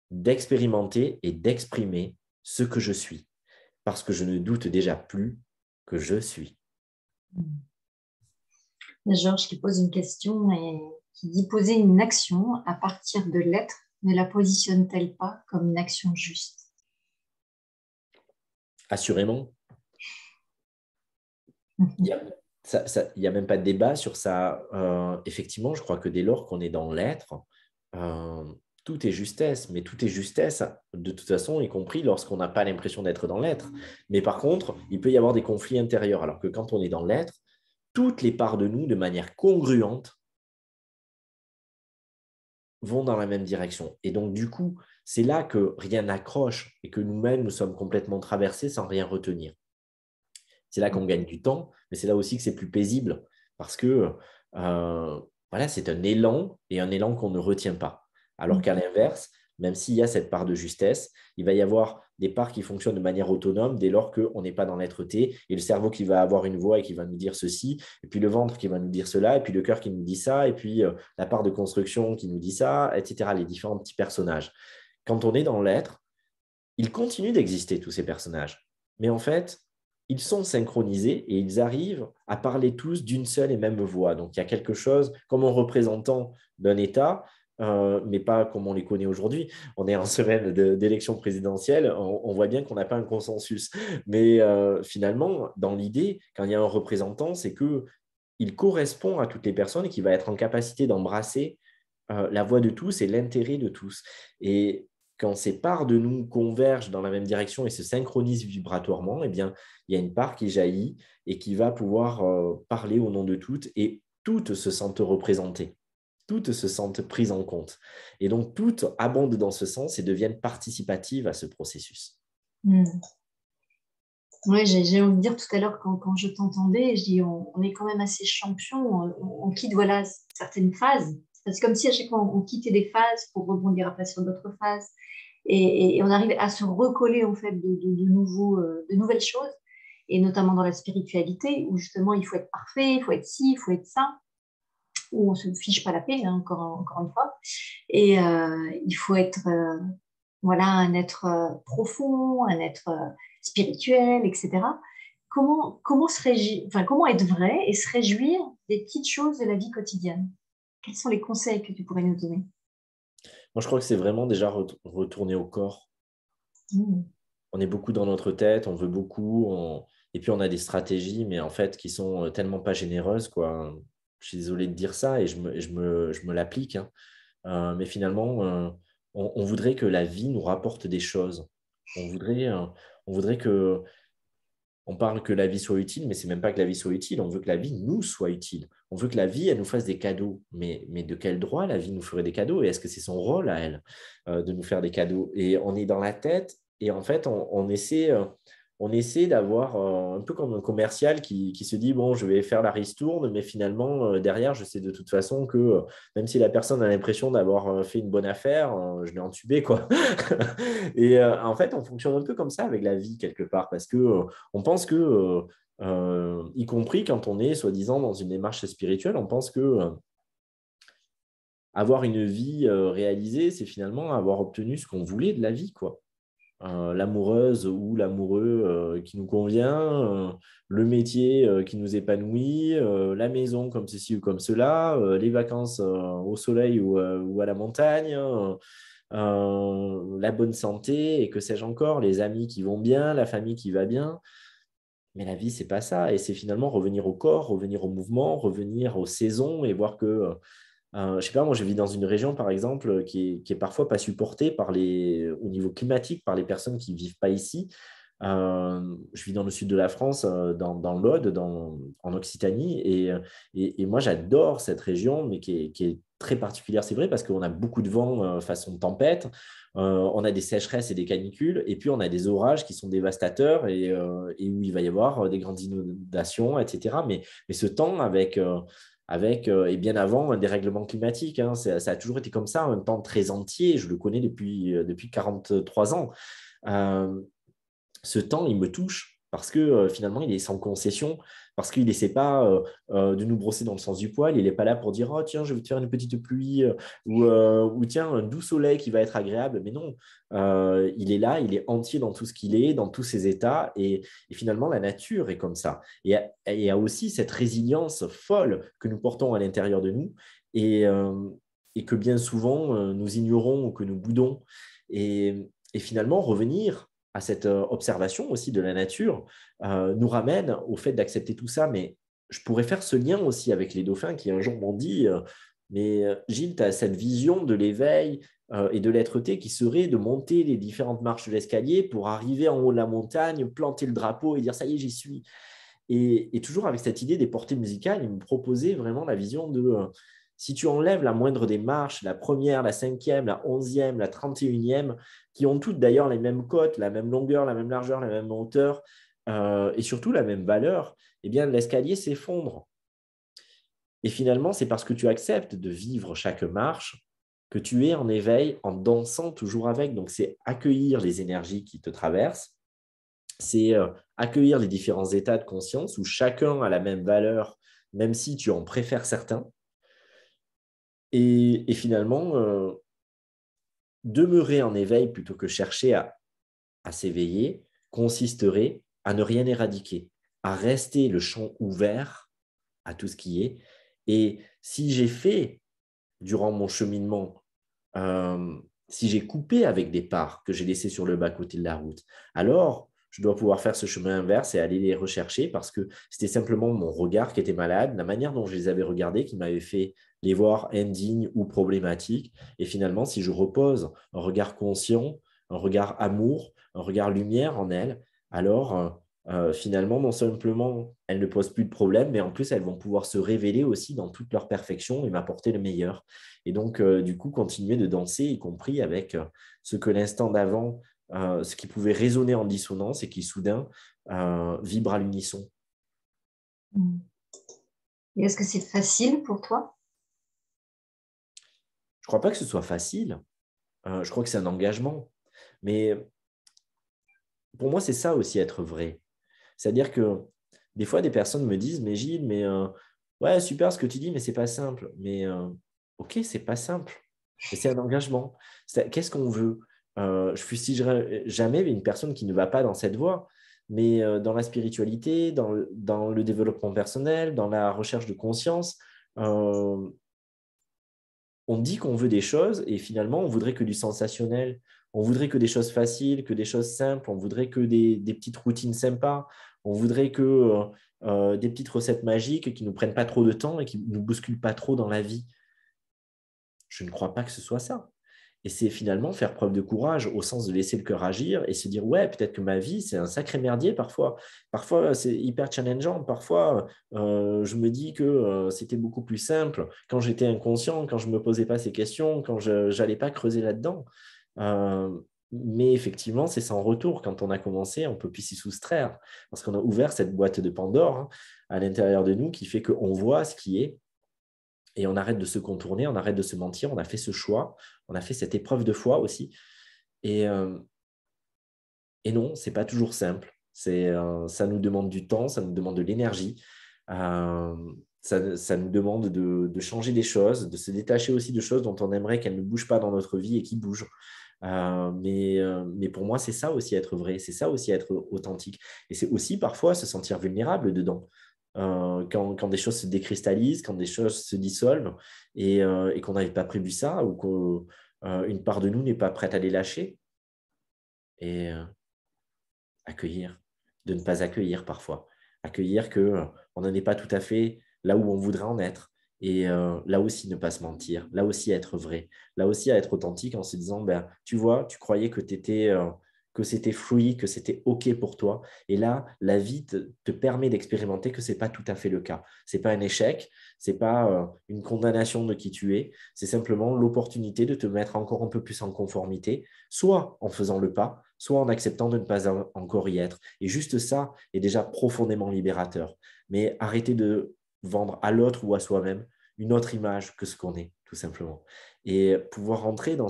S2: d'expérimenter et d'exprimer ce que je suis, parce que je ne doute déjà plus que je suis.
S1: Il y a Georges qui pose une question et qui dit poser une action à partir de l'être ne la positionne-t-elle pas comme une action juste?
S2: Assurément, il n'y a même pas de débat sur ça. Effectivement, je crois que dès lors qu'on est dans l'être, tout est justesse, mais tout est justesse de toute façon, y compris lorsqu'on n'a pas l'impression d'être dans l'être. Mais par contre, il peut y avoir des conflits intérieurs, alors que quand on est dans l'être, toutes les parts de nous, de manière congruente, vont dans la même direction. Et donc, du coup, c'est là que rien n'accroche et que nous-mêmes, nous sommes complètement traversés sans rien retenir. C'est là qu'on gagne du temps, mais c'est là aussi que c'est plus paisible parce que voilà, c'est un élan et un élan qu'on ne retient pas. Alors qu'à l'inverse, même s'il y a cette part de justesse, il va y avoir des parts qui fonctionnent de manière autonome dès lors qu'on n'est pas dans l'être-té et le cerveau qui va avoir une voix et qui va nous dire ceci, et puis le ventre qui va nous dire cela, et puis le cœur qui nous dit ça, et puis la part de construction qui nous dit ça, etc. Les différents petits personnages. Quand on est dans l'être, il continue d'exister tous ces personnages. Mais en fait, ils sont synchronisés et ils arrivent à parler tous d'une seule et même voix. Donc, il y a quelque chose comme un représentant d'un État, mais pas comme on les connaît aujourd'hui. On est en semaine d'élection présidentielle, on voit bien qu'on n'a pas un consensus. Mais finalement, dans l'idée, quand il y a un représentant, c'est qu'il correspond à toutes les personnes et qu'il va être en capacité d'embrasser la voix de tous et l'intérêt de tous. Et quand ces parts de nous convergent dans la même direction et se synchronisent vibratoirement, eh bien, il y a une part qui jaillit et qui va pouvoir parler au nom de toutes et toutes se sentent représentées, toutes se sentent prises en compte. Et donc, toutes abondent dans ce sens et deviennent participatives à ce processus.
S1: Oui, j'ai envie de dire tout à l'heure quand je t'entendais, je dis on est quand même assez champion, on quitte voilà, certaines phases. C'est comme si à chaque fois on quittait des phases pour rebondir après sur d'autres phases. Et on arrive à se recoller en fait de nouvelles choses, et notamment dans la spiritualité, où justement il faut être parfait, il faut être ci, il faut être ça, où on ne se fiche pas la paix, hein, encore une fois. Et il faut être voilà, un être profond, un être spirituel, etc. Comment être vrai et se réjouir des petites choses de la vie quotidienne? Quels sont les conseils que tu pourrais nous donner?
S2: Moi, je crois que c'est vraiment déjà retourner au corps. On est beaucoup dans notre tête, on veut beaucoup, et puis on a des stratégies, mais en fait, qui sont tellement pas généreuses, quoi. Je suis désolé de dire ça et je me l'applique, hein. Mais finalement, on voudrait que la vie nous rapporte des choses. On voudrait que on parle que la vie soit utile, mais c'est même pas que la vie soit utile. On veut que la vie nous soit utile. On veut que la vie, elle nous fasse des cadeaux. Mais de quel droit la vie nous ferait des cadeaux? Et est-ce que c'est son rôle à elle de nous faire des cadeaux? Et on est dans la tête et en fait, on essaie d'avoir un peu comme un commercial qui se dit, bon, je vais faire la ristourne, mais finalement, derrière, je sais de toute façon que même si la personne a l'impression d'avoir fait une bonne affaire, je l'ai entubé, quoi. Et en fait, on fonctionne un peu comme ça avec la vie, quelque part, parce que on pense que, y compris quand on est soi-disant dans une démarche spirituelle, on pense que avoir une vie réalisée, c'est finalement avoir obtenu ce qu'on voulait de la vie, quoi. L'amoureuse ou l'amoureux qui nous convient, le métier qui nous épanouit, la maison comme ceci ou comme cela, les vacances au soleil ou à la montagne, la bonne santé et que sais-je encore, les amis qui vont bien, la famille qui va bien. Mais la vie, c'est pas ça. Et c'est finalement revenir au corps, revenir au mouvement, revenir aux saisons et voir que Je sais pas, moi, je vis dans une région, par exemple, qui est parfois pas supportée au niveau climatique par les personnes qui ne vivent pas ici. Je vis dans le sud de la France, dans l'Aude, en Occitanie. Et moi, j'adore cette région, mais qui est très particulière, c'est vrai, parce qu'on a beaucoup de vent façon tempête. On a des sécheresses et des canicules. Et puis, on a des orages qui sont dévastateurs et où il va y avoir des grandes inondations, etc. Mais ce temps et bien avant un dérèglement climatique, hein, ça a toujours été comme ça, un temps très entier. Je le connais depuis 43 ans. Euh, Ce temps, il me touche parce que finalement, il est sans concession, parce qu'il n'essaie pas de nous brosser dans le sens du poil. Il n'est pas là pour dire, oh tiens, je vais te faire une petite pluie ou tiens, un doux soleil qui va être agréable. Mais non, il est là, il est entier dans tout ce qu'il est, dans tous ses états. Et finalement, la nature est comme ça. Et il y a aussi cette résilience folle que nous portons à l'intérieur de nous et que bien souvent, nous ignorons ou que nous boudons. Et finalement, revenir à cette observation aussi de la nature nous ramène au fait d'accepter tout ça. Mais je pourrais faire ce lien aussi avec les dauphins qui un jour m'ont dit mais Gilles, tu as cette vision de l'éveil et de l'être-té qui serait de monter les différentes marches de l'escalier pour arriver en haut de la montagne, planter le drapeau et dire ça y est, j'y suis. Et toujours avec cette idée des portées musicales, il me proposait vraiment la vision de si tu enlèves la moindre des marches, la première, la cinquième, la onzième, la 31e, qui ont toutes d'ailleurs les mêmes cotes, la même longueur, la même largeur, la même hauteur, et surtout la même valeur, eh bien l'escalier s'effondre. Et finalement, c'est parce que tu acceptes de vivre chaque marche que tu es en éveil en dansant toujours avec. Donc, c'est accueillir les énergies qui te traversent, c'est accueillir les différents états de conscience où chacun a la même valeur, même si tu en préfères certains. Et finalement, demeurer en éveil plutôt que chercher à s'éveiller consisterait à ne rien éradiquer, à rester le champ ouvert à tout ce qui est. Et si j'ai fait, durant mon cheminement, euh, si j'ai coupé avec des parts que j'ai laissées sur le bas-côté de la route, alors je dois pouvoir faire ce chemin inverse et aller les rechercher parce que c'était simplement mon regard qui était malade, la manière dont je les avais regardés qui m'avait fait les voir indignes ou problématiques. Et finalement, si je repose un regard conscient, un regard amour, un regard lumière en elles, alors finalement, non simplement elles ne posent plus de problème, mais en plus, elles vont pouvoir se révéler aussi dans toute leur perfection et m'apporter le meilleur. Et donc, du coup, continuer de danser, y compris avec ce que l'instant d'avant, ce qui pouvait résonner en dissonance et qui soudain vibre à l'unisson.
S1: Et est-ce que c'est facile pour toi?
S2: Je ne crois pas que ce soit facile. Je crois que c'est un engagement. Mais pour moi, c'est ça aussi être vrai. C'est-à-dire que des fois, des personnes me disent, mais Gilles, mais ouais, super ce que tu dis, mais c'est pas simple. Mais ok, c'est pas simple. Mais c'est un engagement. Qu'est-ce qu'on veut? Je fustigerai jamais une personne qui ne va pas dans cette voie, mais dans la spiritualité, dans le développement personnel, dans la recherche de conscience, euh, on dit qu'on veut des choses et finalement, on voudrait que du sensationnel. On voudrait que des choses faciles, que des choses simples. On voudrait que des petites routines sympas. On voudrait que des petites recettes magiques qui ne nous prennent pas trop de temps et qui ne nous bousculent pas trop dans la vie. Je ne crois pas que ce soit ça. Et c'est finalement faire preuve de courage au sens de laisser le cœur agir et se dire, ouais, peut-être que ma vie, c'est un sacré merdier parfois. Parfois, c'est hyper challengeant. Parfois, je me dis que c'était beaucoup plus simple quand j'étais inconscient, quand je ne me posais pas ces questions, quand je n'allais pas creuser là-dedans. Euh, mais effectivement, c'est sans retour. Quand on a commencé, on ne peut plus s'y soustraire parce qu'on a ouvert cette boîte de Pandore hein, à l'intérieur de nous qui fait qu'on voit ce qui est et on arrête de se contourner, on arrête de se mentir, on a fait ce choix, on a fait cette épreuve de foi aussi. Et, euh, et non, ce n'est pas toujours simple. Ça nous demande du temps, ça nous demande de l'énergie, euh, ça nous demande de changer des choses, de se détacher aussi de choses dont on aimerait qu'elles ne bougent pas dans notre vie et qui bougent. Mais pour moi, c'est ça aussi être vrai, c'est ça aussi être authentique. Et c'est aussi parfois se sentir vulnérable dedans. Quand des choses se décristallisent, quand des choses se dissolvent et qu'on n'avait pas prévu ça ou qu'une part de nous n'est pas prête à les lâcher et accueillir, de ne pas accueillir parfois, accueillir qu'on n'en est pas tout à fait là où on voudrait en être Et là aussi, ne pas se mentir, là aussi, être vrai, là aussi, à être authentique en se disant, ben, tu vois, tu croyais que c'était fluide, que c'était OK pour toi. Et là, la vie te permet d'expérimenter que ce n'est pas tout à fait le cas. Ce n'est pas un échec, ce n'est pas une condamnation de qui tu es, c'est simplement l'opportunité de te mettre encore un peu plus en conformité, soit en faisant le pas, soit en acceptant de ne pas encore y être. Et juste ça est déjà profondément libérateur. Mais arrêtez de vendre à l'autre ou à soi-même une autre image que ce qu'on est, tout simplement. Et pouvoir rentrer dans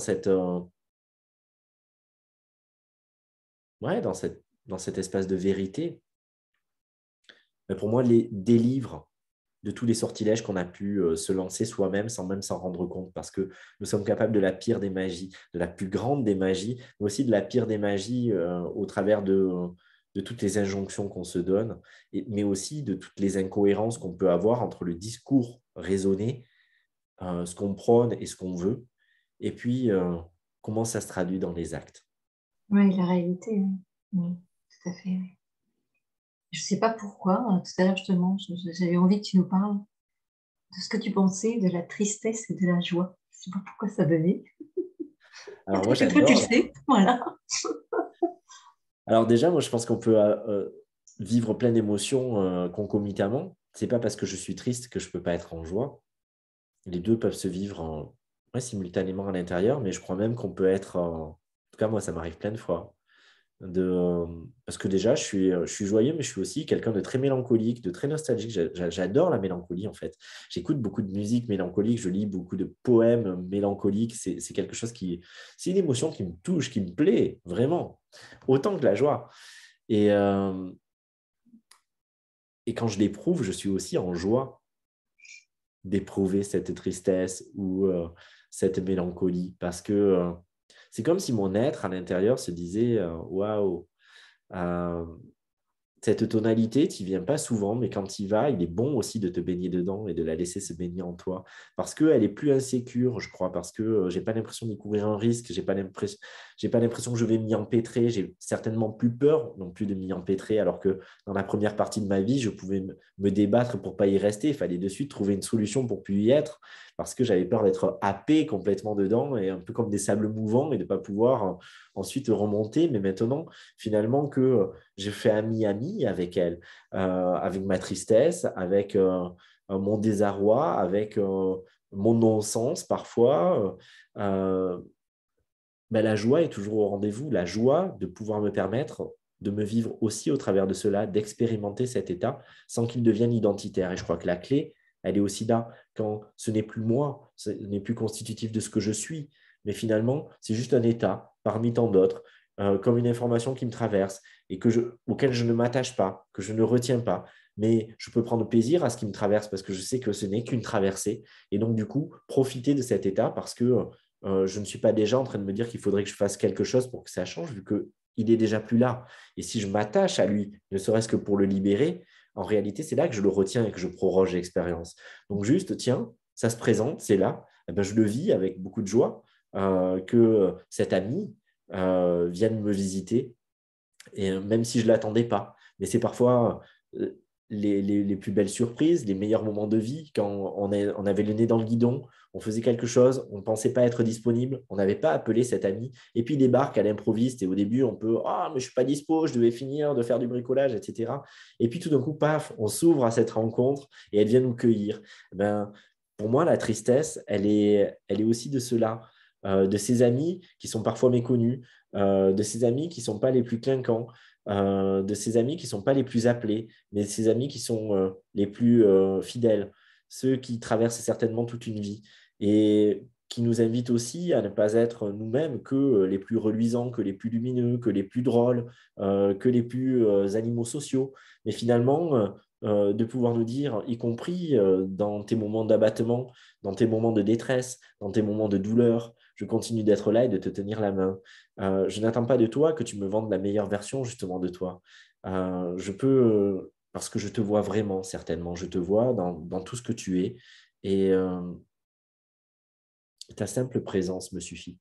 S2: dans cet espace de vérité, mais pour moi, les délivre de tous les sortilèges qu'on a pu se lancer soi-même sans même s'en rendre compte, parce que nous sommes capables de la pire des magies, de la plus grande des magies, mais aussi de la pire des magies au travers de toutes les injonctions qu'on se donne, mais aussi de toutes les incohérences qu'on peut avoir entre le discours raisonné, ce qu'on prône et ce qu'on veut, et puis comment ça se traduit dans les actes.
S1: Oui, la réalité, oui. Oui, tout à fait. Oui. Je ne sais pas pourquoi, tout à l'heure justement, j'avais envie que tu nous parles de ce que tu pensais de la tristesse et de la joie. Je ne sais pas pourquoi ça venait.
S2: Alors moi,
S1: Est-ce que toi, tu le
S2: j'adore.
S1: sais? Voilà.
S2: Alors déjà, moi, je pense qu'on peut vivre plein d'émotions concomitamment. C'est pas parce que je suis triste que je peux pas être en joie. Les deux peuvent se vivre ouais, simultanément à l'intérieur, mais je crois même qu'on peut être, en tout cas moi, ça m'arrive plein de fois, parce que déjà, je suis joyeux, mais je suis aussi quelqu'un de très mélancolique, de très nostalgique. J'adore la mélancolie, en fait. J'écoute beaucoup de musique mélancolique, je lis beaucoup de poèmes mélancoliques. C'est quelque chose c'est une émotion qui me touche, qui me plaît, vraiment, autant que la joie. Et, euh, et quand je l'éprouve, je suis aussi en joie d'éprouver cette tristesse ou cette mélancolie, parce que c'est comme si mon être à l'intérieur se disait waouh, euh, cette tonalité, tu n'y viens pas souvent, mais quand tu y vas, il est bon aussi de te baigner dedans et de la laisser se baigner en toi. Parce qu'elle est plus insécure, je crois, parce que je n'ai pas l'impression de courir un risque, j'ai pas l'impression que je vais m'y empêtrer, j'ai certainement plus peur non plus de m'y empêtrer, alors que dans la première partie de ma vie, je pouvais me débattre pour ne pas y rester. Il fallait de suite trouver une solution pour plus y être, parce que j'avais peur d'être happé complètement dedans et un peu comme des sables mouvants et de ne pas pouvoir ensuite remonter. Mais maintenant, finalement, que j'ai fait ami-ami avec elle, avec ma tristesse, avec mon désarroi, avec mon non-sens parfois. Mais la joie est toujours au rendez-vous. La joie de pouvoir me permettre de me vivre aussi au travers de cela, d'expérimenter cet état sans qu'il devienne identitaire. Et je crois que la clé, elle est aussi là, quand ce n'est plus moi, ce n'est plus constitutif de ce que je suis, mais finalement, c'est juste un état parmi tant d'autres, comme une information qui me traverse et auquel je ne m'attache pas, que je ne retiens pas. Mais je peux prendre plaisir à ce qui me traverse parce que je sais que ce n'est qu'une traversée. Et donc, du coup, profiter de cet état parce que je ne suis pas déjà en train de me dire qu'il faudrait que je fasse quelque chose pour que ça change, vu qu'il est déjà plus là. Et si je m'attache à lui, ne serait-ce que pour le libérer, en réalité, c'est là que je le retiens et que je proroge l'expérience. Donc juste, tiens, ça se présente, c'est là, eh ben, je le vis avec beaucoup de joie que cet ami vienne me visiter, et même si je ne l'attendais pas. Mais c'est parfois les plus belles surprises, les meilleurs moments de vie, quand on avait le nez dans le guidon, on faisait quelque chose, on ne pensait pas être disponible, on n'avait pas appelé cet ami, et puis il débarque à l'improviste, et au début, on peut « Ah, mais je ne suis pas dispo, je devais finir de faire du bricolage, etc. » Et puis tout d'un coup, paf, on s'ouvre à cette rencontre, et elle vient nous cueillir. Ben, pour moi, la tristesse, elle est aussi de cela, de ces amis qui sont parfois méconnus, de ces amis qui ne sont pas les plus clinquants, de ces amis qui ne sont pas les plus appelés, mais ces amis qui sont les plus fidèles, ceux qui traversent certainement toute une vie et qui nous invitent aussi à ne pas être nous-mêmes que les plus reluisants, que les plus lumineux, que les plus drôles, que les plus animaux sociaux. Mais finalement, de pouvoir nous dire, y compris dans tes moments d'abattement, dans tes moments de détresse, dans tes moments de douleur, je continue d'être là et de te tenir la main. Je n'attends pas de toi que tu me vendes la meilleure version justement de toi. Je peux, parce que je te vois vraiment, certainement. Je te vois dans tout ce que tu es. Et ta simple présence me suffit.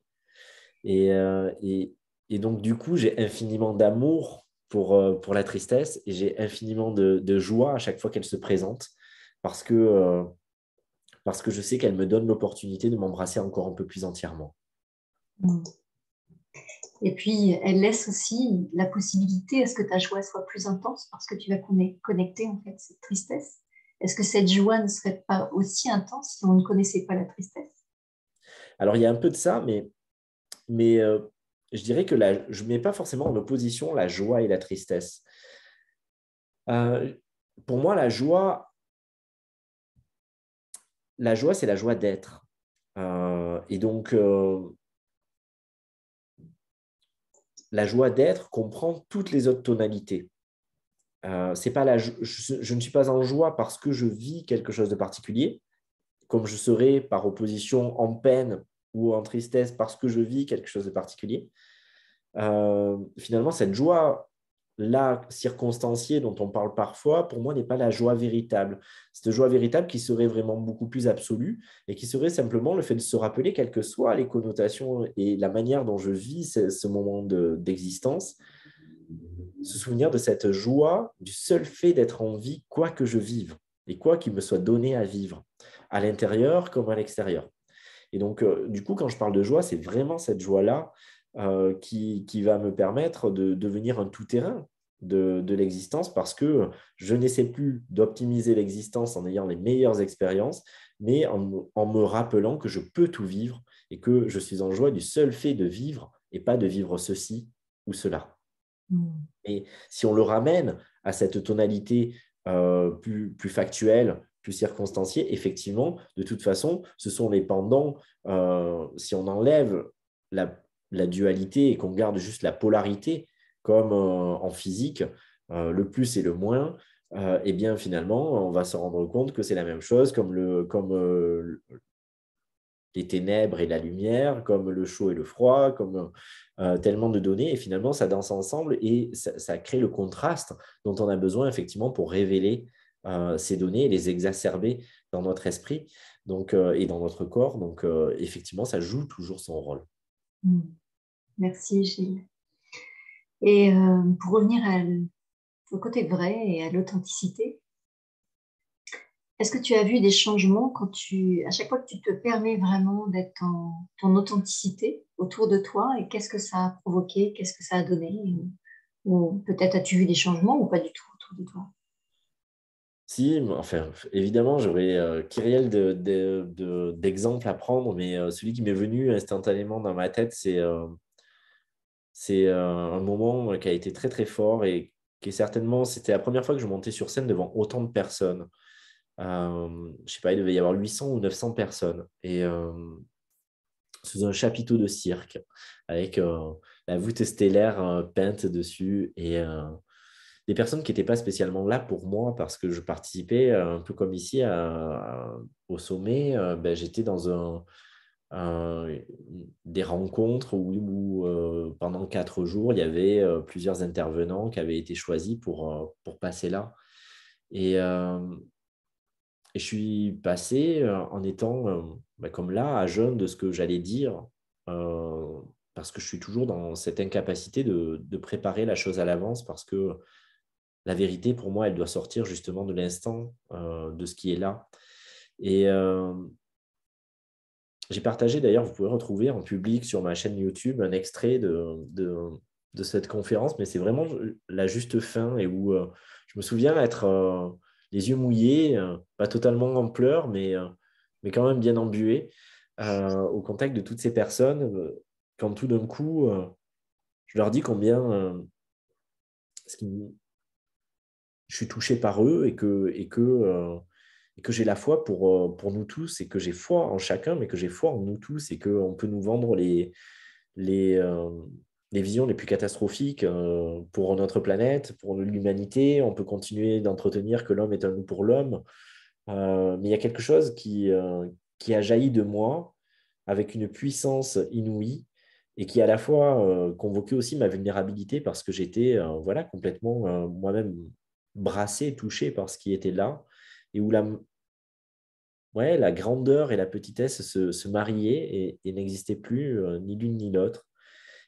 S2: Et, euh, et, et donc, du coup, j'ai infiniment d'amour pour la tristesse et j'ai infiniment de joie à chaque fois qu'elle se présente parce que parce que je sais qu'elle me donne l'opportunité de m'embrasser encore un peu plus entièrement.
S1: Mm. Et puis, elle laisse aussi la possibilité à ce que ta joie soit plus intense parce que tu vas connecter en fait cette tristesse. Est-ce que cette joie ne serait pas aussi intense si on ne connaissait pas la tristesse?
S2: Alors, il y a un peu de ça, mais je dirais que je ne mets pas forcément en opposition la joie et la tristesse. Euh, pour moi, c'est la joie d'être. Et donc, la joie d'être comprend toutes les autres tonalités. C'est pas je ne suis pas en joie parce que je vis quelque chose de particulier, comme je serais par opposition en peine ou en tristesse parce que je vis quelque chose de particulier. Finalement, cette joie-là circonstanciée dont on parle parfois, pour moi, n'est pas la joie véritable. Cette joie véritable qui serait vraiment beaucoup plus absolue et qui serait simplement le fait de se rappeler, quelles que soient les connotations et la manière dont je vis ce moment d'existence, se souvenir de cette joie, du seul fait d'être en vie, quoi que je vive et quoi qu'il me soit donné à vivre, à l'intérieur comme à l'extérieur. Et donc, du coup, quand je parle de joie, c'est vraiment cette joie-là qui va me permettre de devenir un tout-terrain de l'existence parce que je n'essaie plus d'optimiser l'existence en ayant les meilleures expériences, mais en me rappelant que je peux tout vivre et que je suis en joie du seul fait de vivre et pas de vivre ceci ou cela.
S1: Mm.
S2: Et si on le ramène à cette tonalité plus factuelle, plus circonstanciée, effectivement, de toute façon, ce sont les pendants. Si on enlève la dualité et qu'on garde juste la polarité, comme en physique, le plus et le moins, eh bien finalement, on va se rendre compte que c'est la même chose, comme les ténèbres et la lumière, comme le chaud et le froid, comme tellement de données. Et finalement, ça danse ensemble et ça crée le contraste dont on a besoin effectivement pour révéler ces données et les exacerber dans notre esprit et dans notre corps. Donc, effectivement, ça joue toujours son rôle.
S1: Mm. Merci Gilles. Et pour revenir au côté vrai et à l'authenticité, est-ce que tu as vu des changements à chaque fois que tu te permets vraiment d'être en ton authenticité autour de toi et qu'est-ce que ça a provoqué, qu'est-ce que ça a donné ou peut-être as-tu vu des changements ou pas du tout autour de toi?
S2: Si, enfin, évidemment, j'aurais kyrielle d'exemples à prendre, mais celui qui m'est venu instantanément dans ma tête, c'est un moment qui a été très, très fort et qui est certainement, c'était la première fois que je montais sur scène devant autant de personnes. Je ne sais pas, il devait y avoir 800 ou 900 personnes. Et sous un chapiteau de cirque, avec la voûte stellaire peinte dessus. Et des personnes qui n'étaient pas spécialement là pour moi, parce que je participais un peu comme ici au sommet. Ben, j'étais dans des rencontres où pendant 4 jours, il y avait plusieurs intervenants qui avaient été choisis pour passer là. Et je suis passé en étant comme là, à jeune de ce que j'allais dire, euh, parce que je suis toujours dans cette incapacité de préparer la chose à l'avance, parce que la vérité, pour moi, elle doit sortir justement de l'instant, de ce qui est là. Et j'ai partagé, d'ailleurs, vous pouvez retrouver en public sur ma chaîne YouTube un extrait de cette conférence, mais c'est vraiment la juste fin et où je me souviens être les yeux mouillés, pas totalement en pleurs, mais quand même bien embués, au contact de toutes ces personnes, quand tout d'un coup, je leur dis combien ce qui- je suis touché par eux et que j'ai la foi pour nous tous et que j'ai foi en chacun, mais que j'ai foi en nous tous et qu'on peut nous vendre les, euh, les visions les plus catastrophiques pour notre planète, pour l'humanité. On peut continuer d'entretenir que l'homme est un nous pour l'homme. Mais il y a quelque chose qui a jailli de moi avec une puissance inouïe et qui à la fois convoquait aussi ma vulnérabilité parce que j'étais voilà, complètement moi-même brassé, touché par ce qui était là et où ouais, la grandeur et la petitesse se mariaient et n'existaient plus ni l'une ni l'autre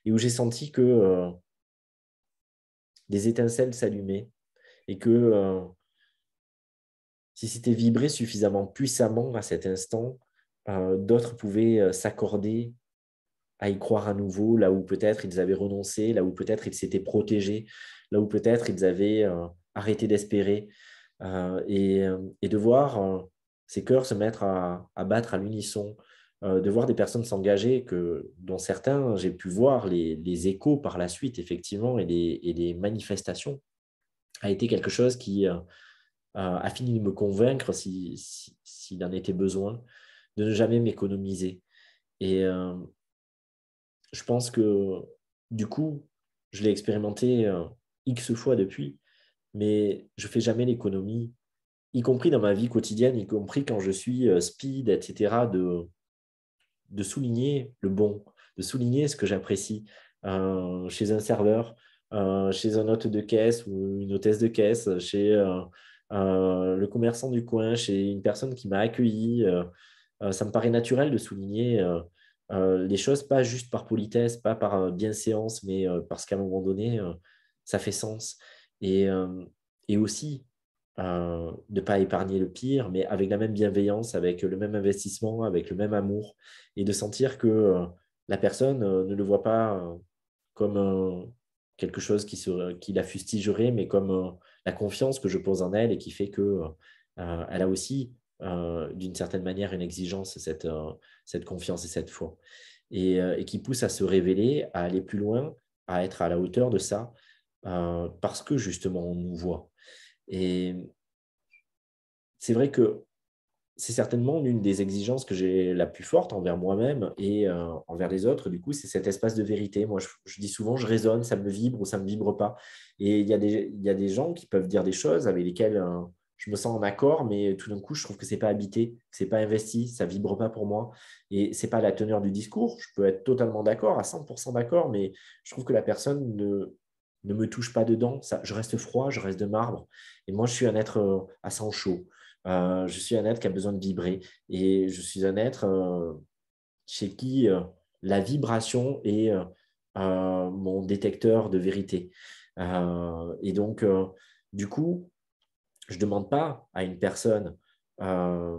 S2: et où j'ai senti que des étincelles s'allumaient et que si c'était vibré suffisamment puissamment à cet instant, d'autres pouvaient s'accorder à y croire à nouveau, là où peut-être ils avaient renoncé, là où peut-être ils s'étaient protégés, là où peut-être ils avaient arrêté d'espérer, et de voir ces cœurs se mettre à battre à l'unisson, de voir des personnes s'engager, dont certains, j'ai pu voir les échos par la suite, effectivement, et les manifestations, a été quelque chose qui a fini de me convaincre, s'il en était besoin, de ne jamais m'économiser. Et je pense que, du coup, je l'ai expérimenté X fois depuis, mais je ne fais jamais l'économie, y compris dans ma vie quotidienne, y compris quand je suis speed, etc., de souligner le bon, de souligner ce que j'apprécie chez un serveur, chez un hôte de caisse ou une hôtesse de caisse, chez le commerçant du coin, chez une personne qui m'a accueilli. Ça me paraît naturel de souligner les choses, pas juste par politesse, pas par bienséance, mais parce qu'à un moment donné, ça fait sens. Et, euh, et aussi, de ne pas épargner le pire, mais avec la même bienveillance, avec le même investissement, avec le même amour, et de sentir que la personne ne le voit pas comme quelque chose qui la fustigerait, mais comme la confiance que je pose en elle et qui fait que elle a aussi, d'une certaine manière, une exigence, cette confiance et cette foi. Et qui pousse à se révéler, à aller plus loin, à être à la hauteur de ça, parce que justement, on nous voit. Et c'est vrai que c'est certainement l'une des exigences que j'ai la plus forte envers moi-même et envers les autres. Du coup, c'est cet espace de vérité. Moi, je dis souvent, je résonne, ça me vibre ou ça ne me vibre pas. Et il y a des gens qui peuvent dire des choses avec lesquelles je me sens en accord, mais tout d'un coup, je trouve que ce n'est pas habité, que ce n'est pas investi, ça ne vibre pas pour moi. Et ce n'est pas la teneur du discours. Je peux être totalement d'accord, à 100% d'accord, mais je trouve que la personne ne me touche pas dedans. Ça, je reste froid, je reste de marbre. Et moi, je suis un être à sang chaud. Je suis un être qui a besoin de vibrer et je suis un être chez qui la vibration est mon détecteur de vérité. Et donc, du coup, je ne demande pas à une personne euh,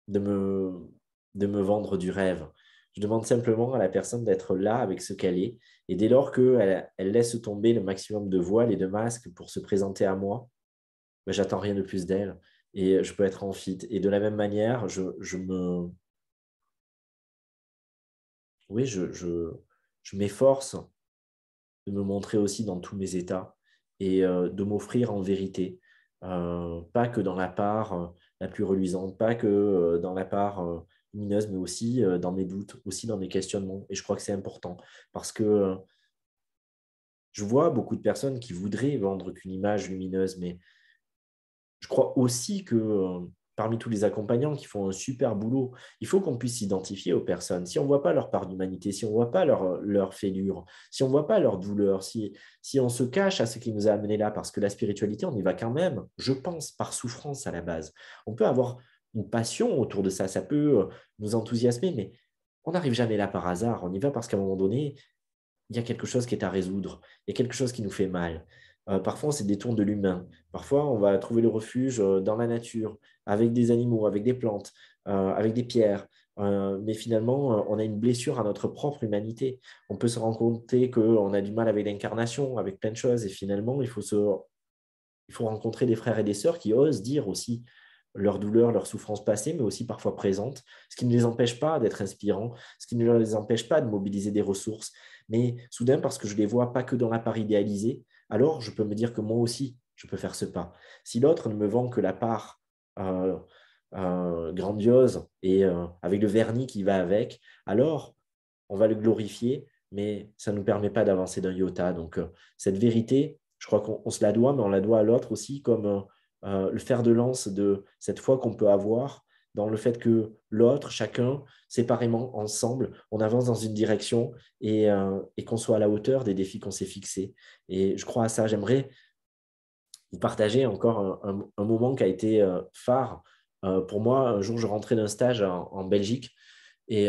S2: de me, de me vendre du rêve. Je demande simplement à la personne d'être là avec ce qu'elle est. Et dès lors qu'elle laisse tomber le maximum de voiles et de masques pour se présenter à moi, ben, j'attends rien de plus d'elle et je peux être en fit. Et de la même manière, oui, je m'efforce de me montrer aussi dans tous mes états et de m'offrir en vérité. Pas que dans la part la plus reluisante, pas que dans la part lumineuse, mais aussi dans mes doutes, aussi dans mes questionnements. Et je crois que c'est important parce que je vois beaucoup de personnes qui voudraient vendre qu'une image lumineuse, mais je crois aussi que parmi tous les accompagnants qui font un super boulot, il faut qu'on puisse s'identifier aux personnes. Si on ne voit pas leur part d'humanité, si on ne voit pas leur fêlure, si on ne voit pas leur douleur, si on se cache à ce qui nous a amenés là, parce que la spiritualité, on y va quand même, je pense, par souffrance à la base. On peut avoir une passion autour de ça, ça peut nous enthousiasmer, mais on n'arrive jamais là par hasard. On y va parce qu'à un moment donné, il y a quelque chose qui est à résoudre, il y a quelque chose qui nous fait mal. Parfois, on se détourne de l'humain. Parfois, on va trouver le refuge dans la nature, avec des animaux, avec des plantes, avec des pierres. Mais finalement, on a une blessure à notre propre humanité. On peut se rendre compte qu'on a du mal avec l'incarnation, avec plein de choses. Et finalement, il faut rencontrer des frères et des sœurs qui osent dire aussi leurs douleurs, leurs souffrances passées, mais aussi parfois présentes, ce qui ne les empêche pas d'être inspirants, ce qui ne les empêche pas de mobiliser des ressources. Mais soudain, parce que je ne les vois pas que dans la part idéalisée, alors je peux me dire que moi aussi, je peux faire ce pas. Si l'autre ne me vend que la part euh, grandiose et avec le vernis qui va avec, alors on va le glorifier, mais ça ne nous permet pas d'avancer d'un iota. Donc, cette vérité, je crois qu'on se la doit, mais on la doit à l'autre aussi, comme le fer de lance de cette foi qu'on peut avoir dans le fait que l'autre, chacun, séparément, ensemble, on avance dans une direction et qu'on soit à la hauteur des défis qu'on s'est fixés. Et je crois à ça. J'aimerais vous partager encore un moment qui a été phare. Pour moi, un jour, je rentrais d'un stage en Belgique et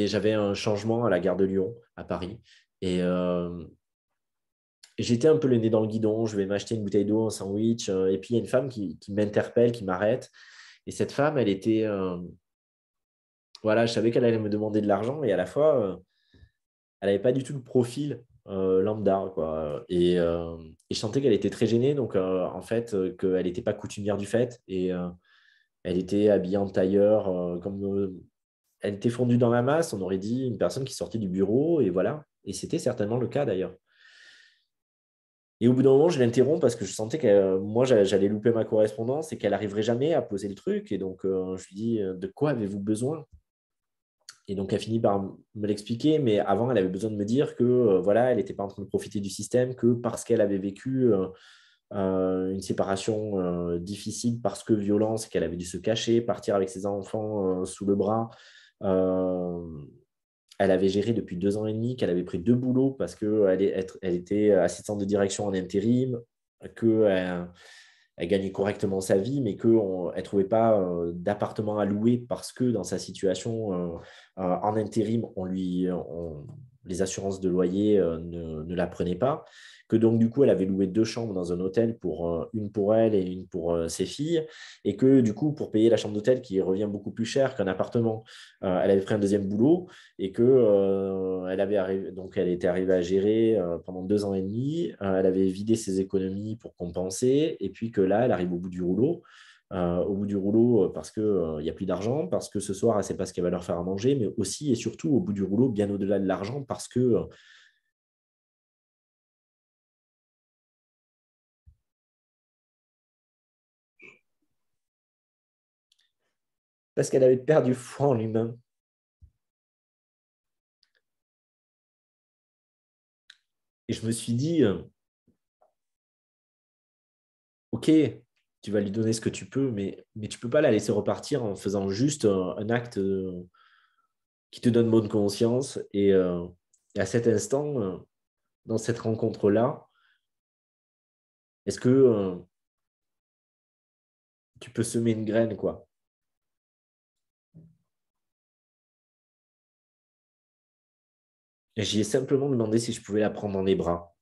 S2: j'avais un changement à la gare de Lyon, à Paris. Et, euh, j'étais un peu le nez dans le guidon, je vais m'acheter une bouteille d'eau, un sandwich, et puis il y a une femme qui m'interpelle, qui m'arrête. Et cette femme, elle était, voilà, je savais qu'elle allait me demander de l'argent, et à la fois, elle n'avait pas du tout le profil lambda, quoi. Et je sentais qu'elle était très gênée, donc en fait, qu'elle n'était pas coutumière du fait, et elle était habillée en tailleur, elle était fondue dans la masse, on aurait dit une personne qui sortait du bureau, et voilà. Et c'était certainement le cas d'ailleurs. Et au bout d'un moment, je l'interromps parce que je sentais que moi, j'allais louper ma correspondance et qu'elle n'arriverait jamais à poser le truc. Et donc, je lui dis, de quoi avez-vous besoin? Et donc, elle finit par me l'expliquer, mais avant, elle avait besoin de me dire que voilà, elle n'était pas en train de profiter du système, que parce qu'elle avait vécu une séparation difficile, parce que violence, qu'elle avait dû se cacher, partir avec ses enfants sous le bras. Euh, Elle avait géré depuis 2 ans et demi, qu'elle avait pris 2 boulots parce qu'elle était assistante de direction en intérim, qu'elle elle gagnait correctement sa vie, mais qu'elle ne trouvait pas d'appartement à louer parce que dans sa situation en intérim, les assurances de loyer ne la prenaient pas. Que donc, du coup, elle avait loué 2 chambres dans un hôtel, une pour elle et une pour ses filles. Et que, du coup, pour payer la chambre d'hôtel qui revient beaucoup plus cher qu'un appartement, elle avait pris un deuxième boulot et que donc elle était arrivée à gérer pendant 2 ans et demi. Elle avait vidé ses économies pour compenser, et puis que là, elle arrive au bout du rouleau parce qu'il n'y a plus d'argent, parce que ce soir, elle ne sait pas ce qu'elle va leur faire à manger, mais aussi et surtout au bout du rouleau, bien au-delà de l'argent, parce qu'elle avait perdu foi en l'humain. Et je me suis dit, ok, tu vas lui donner ce que tu peux, mais tu ne peux pas la laisser repartir en faisant juste un acte qui te donne bonne conscience. Et à cet instant, dans cette rencontre-là, est-ce que tu peux semer une graine, quoi? Et j'y ai simplement demandé si je pouvais la prendre dans les bras.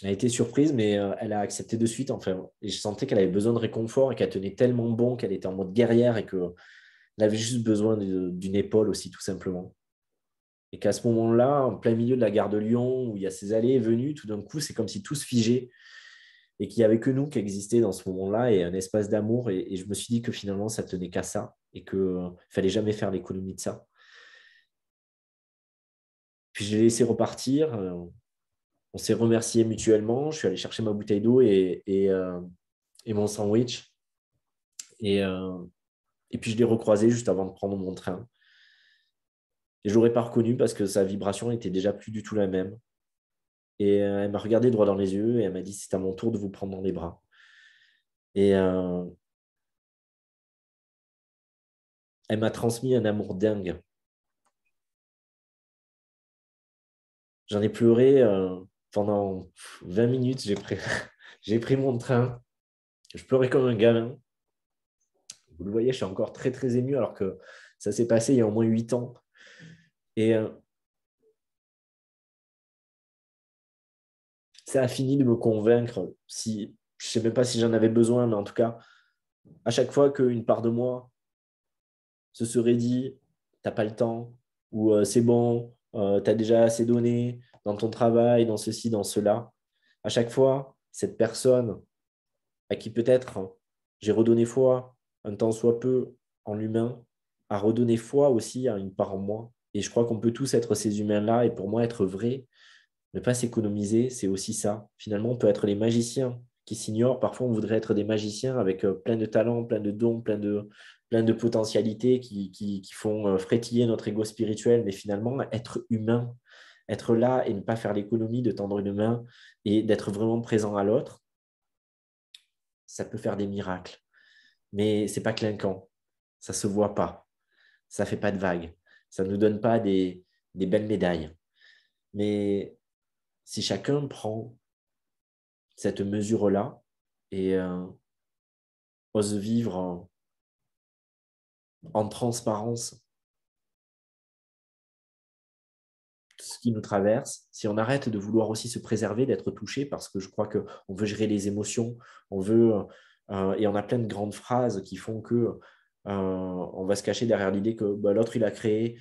S2: Elle a été surprise, mais elle a accepté de suite, enfin. Et je sentais qu'elle avait besoin de réconfort et qu'elle tenait tellement bon qu'elle était en mode guerrière et qu'elle avait juste besoin d'une épaule aussi, tout simplement. Et qu'à ce moment-là, en plein milieu de la gare de Lyon, où il y a ces allées et venues, tout d'un coup, c'est comme si tout se figeait et qu'il n'y avait que nous qui existions dans ce moment-là et un espace d'amour. Et je me suis dit que finalement, ça tenait qu'à ça et qu'il ne fallait jamais faire l'économie de ça. Puis je l'ai laissé repartir. On s'est remercié mutuellement. Je suis allé chercher ma bouteille d'eau et mon sandwich. Et, euh, et puis je l'ai recroisé juste avant de prendre mon train. Et je ne l'aurais pas reconnu parce que sa vibration était déjà plus du tout la même. Et elle m'a regardé droit dans les yeux et elle m'a dit, c'est à mon tour de vous prendre dans les bras. Et elle m'a transmis un amour dingue. J'en ai pleuré pendant 20 minutes. J'ai pris mon train. Je pleurais comme un gamin. Vous le voyez, je suis encore très, très ému alors que ça s'est passé il y a au moins 8 ans. Et ça a fini de me convaincre. Si, je ne sais même pas si j'en avais besoin, mais en tout cas, à chaque fois qu'une part de moi se serait dit, t'as pas le temps, ou c'est bon, tu as déjà assez donné dans ton travail, dans ceci, dans cela, à chaque fois, cette personne à qui peut-être j'ai redonné foi, un temps soit peu, en l'humain, a redonné foi aussi à une part en moi. Et je crois qu'on peut tous être ces humains-là, et pour moi, être vrai, ne pas s'économiser, c'est aussi ça. Finalement, on peut être les magiciens qui s'ignorent. Parfois, on voudrait être des magiciens avec plein de talents, plein de dons, plein de potentialités qui font frétiller notre ego spirituel. Mais finalement, être humain, être là et ne pas faire l'économie de tendre une main et d'être vraiment présent à l'autre, ça peut faire des miracles. Mais c'est pas clinquant. Ça se voit pas. Ça fait pas de vagues. Ça ne nous donne pas des belles médailles. Mais si chacun prend cette mesure-là et ose vivre en transparence ce qui nous traverse, si on arrête de vouloir aussi se préserver, d'être touché, parce que je crois qu'on veut gérer les émotions, et on a plein de grandes phrases qui font que on va se cacher derrière l'idée que l'autre il a créé,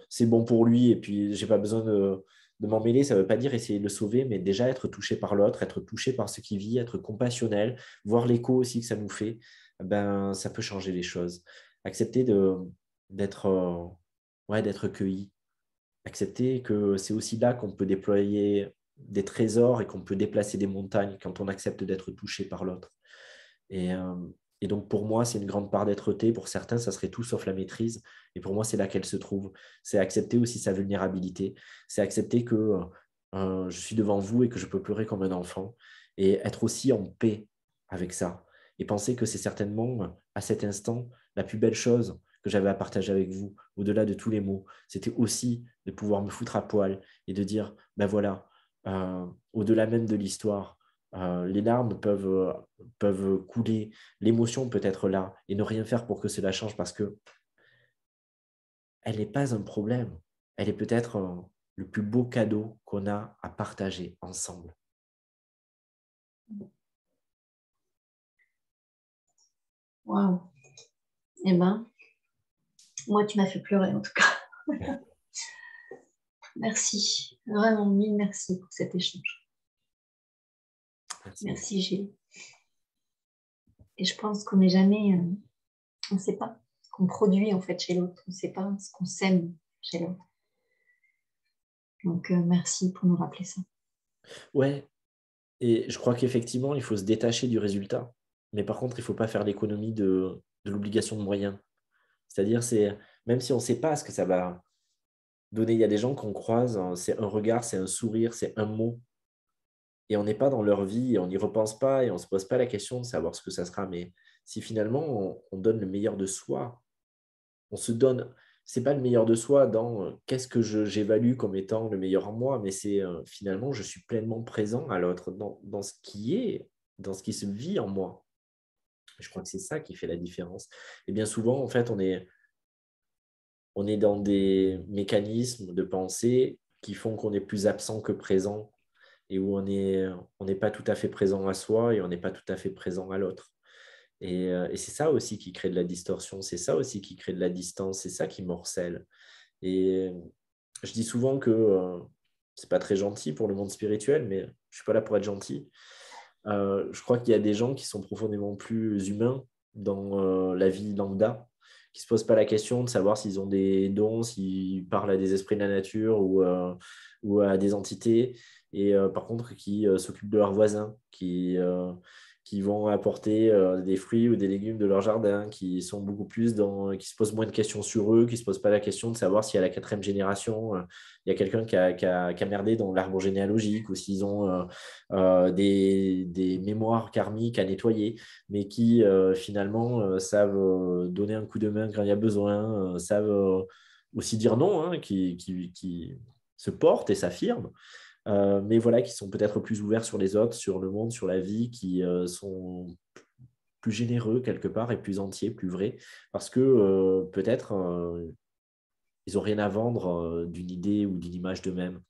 S2: c'est bon pour lui, et puis j'ai pas besoin de m'en mêler. Ça ne veut pas dire essayer de le sauver, mais déjà être touché par l'autre, être touché par ce qu'il vit, être compassionnel, voir l'écho aussi que ça nous fait, ça peut changer les choses. Accepter d'être d'être cueilli. Accepter que c'est aussi là qu'on peut déployer des trésors et qu'on peut déplacer des montagnes quand on accepte d'être touché par l'autre. Et, euh, et donc, pour moi, c'est une grande part d'être-té. Pour certains, ça serait tout sauf la maîtrise. Et pour moi, c'est là qu'elle se trouve. C'est accepter aussi sa vulnérabilité. C'est accepter que je suis devant vous et que je peux pleurer comme un enfant. Et être aussi en paix avec ça. Et penser que c'est certainement, à cet instant, la plus belle chose que j'avais à partager avec vous, au-delà de tous les mots. C'était aussi de pouvoir me foutre à poil et de dire, ben voilà, au-delà même de l'histoire, les larmes peuvent couler, l'émotion peut être là et ne rien faire pour que cela change parce que elle n'est pas un problème. Elle est peut-être le plus beau cadeau qu'on a à partager ensemble.
S1: Waouh. Eh ben, moi, tu m'as fait pleurer en tout cas. Merci. Vraiment, mille merci pour cet échange. Merci, Gilles. Et je pense qu'on n'est jamais, on ne sait pas ce qu'on produit en fait chez l'autre. On ne sait pas ce qu'on sème chez l'autre. Donc, merci pour nous rappeler ça.
S2: Ouais, et je crois qu'effectivement, il faut se détacher du résultat. Mais par contre, il ne faut pas faire l'économie de l'obligation de moyens. C'est-à-dire, même si on ne sait pas ce que ça va donner, il y a des gens qu'on croise, hein, c'est un regard, c'est un sourire, c'est un mot. Et on n'est pas dans leur vie, et on n'y repense pas, et on ne se pose pas la question de savoir ce que ça sera. Mais si finalement, on donne le meilleur de soi, on se donne, c'est pas le meilleur de soi dans qu'est-ce que j'évalue comme étant le meilleur en moi, mais c'est finalement, je suis pleinement présent à l'autre, dans ce qui est, dans ce qui se vit en moi. Je crois que c'est ça qui fait la différence. Et bien souvent, en fait, on est dans des mécanismes de pensée qui font qu'on est plus absent que présent et où on n'est pas tout à fait présent à soi et on n'est pas tout à fait présent à l'autre. Et c'est ça aussi qui crée de la distorsion, c'est ça aussi qui crée de la distance, c'est ça qui morcelle. Et je dis souvent que c'est pas très gentil pour le monde spirituel, mais je suis pas là pour être gentil. Je crois qu'il y a des gens qui sont profondément plus humains dans la vie lambda, qui ne se posent pas la question de savoir s'ils ont des dons, s'ils parlent à des esprits de la nature ou à des entités, et par contre qui s'occupent de leurs voisins, qui vont apporter des fruits ou des légumes de leur jardin, qui sont beaucoup plus qui se posent moins de questions sur eux, qui ne se posent pas la question de savoir si à la 4e génération, il y a quelqu'un qui a merdé dans l'arbre généalogique, ou s'ils ont des mémoires karmiques à nettoyer, mais qui finalement savent donner un coup de main quand il y a besoin, savent aussi dire non, hein, qui se portent et s'affirment. Mais voilà, qui sont peut-être plus ouverts sur les autres, sur le monde, sur la vie, qui sont plus généreux quelque part et plus entiers, plus vrais, parce que peut-être ils n'ont rien à vendre d'une idée ou d'une image d'eux-mêmes.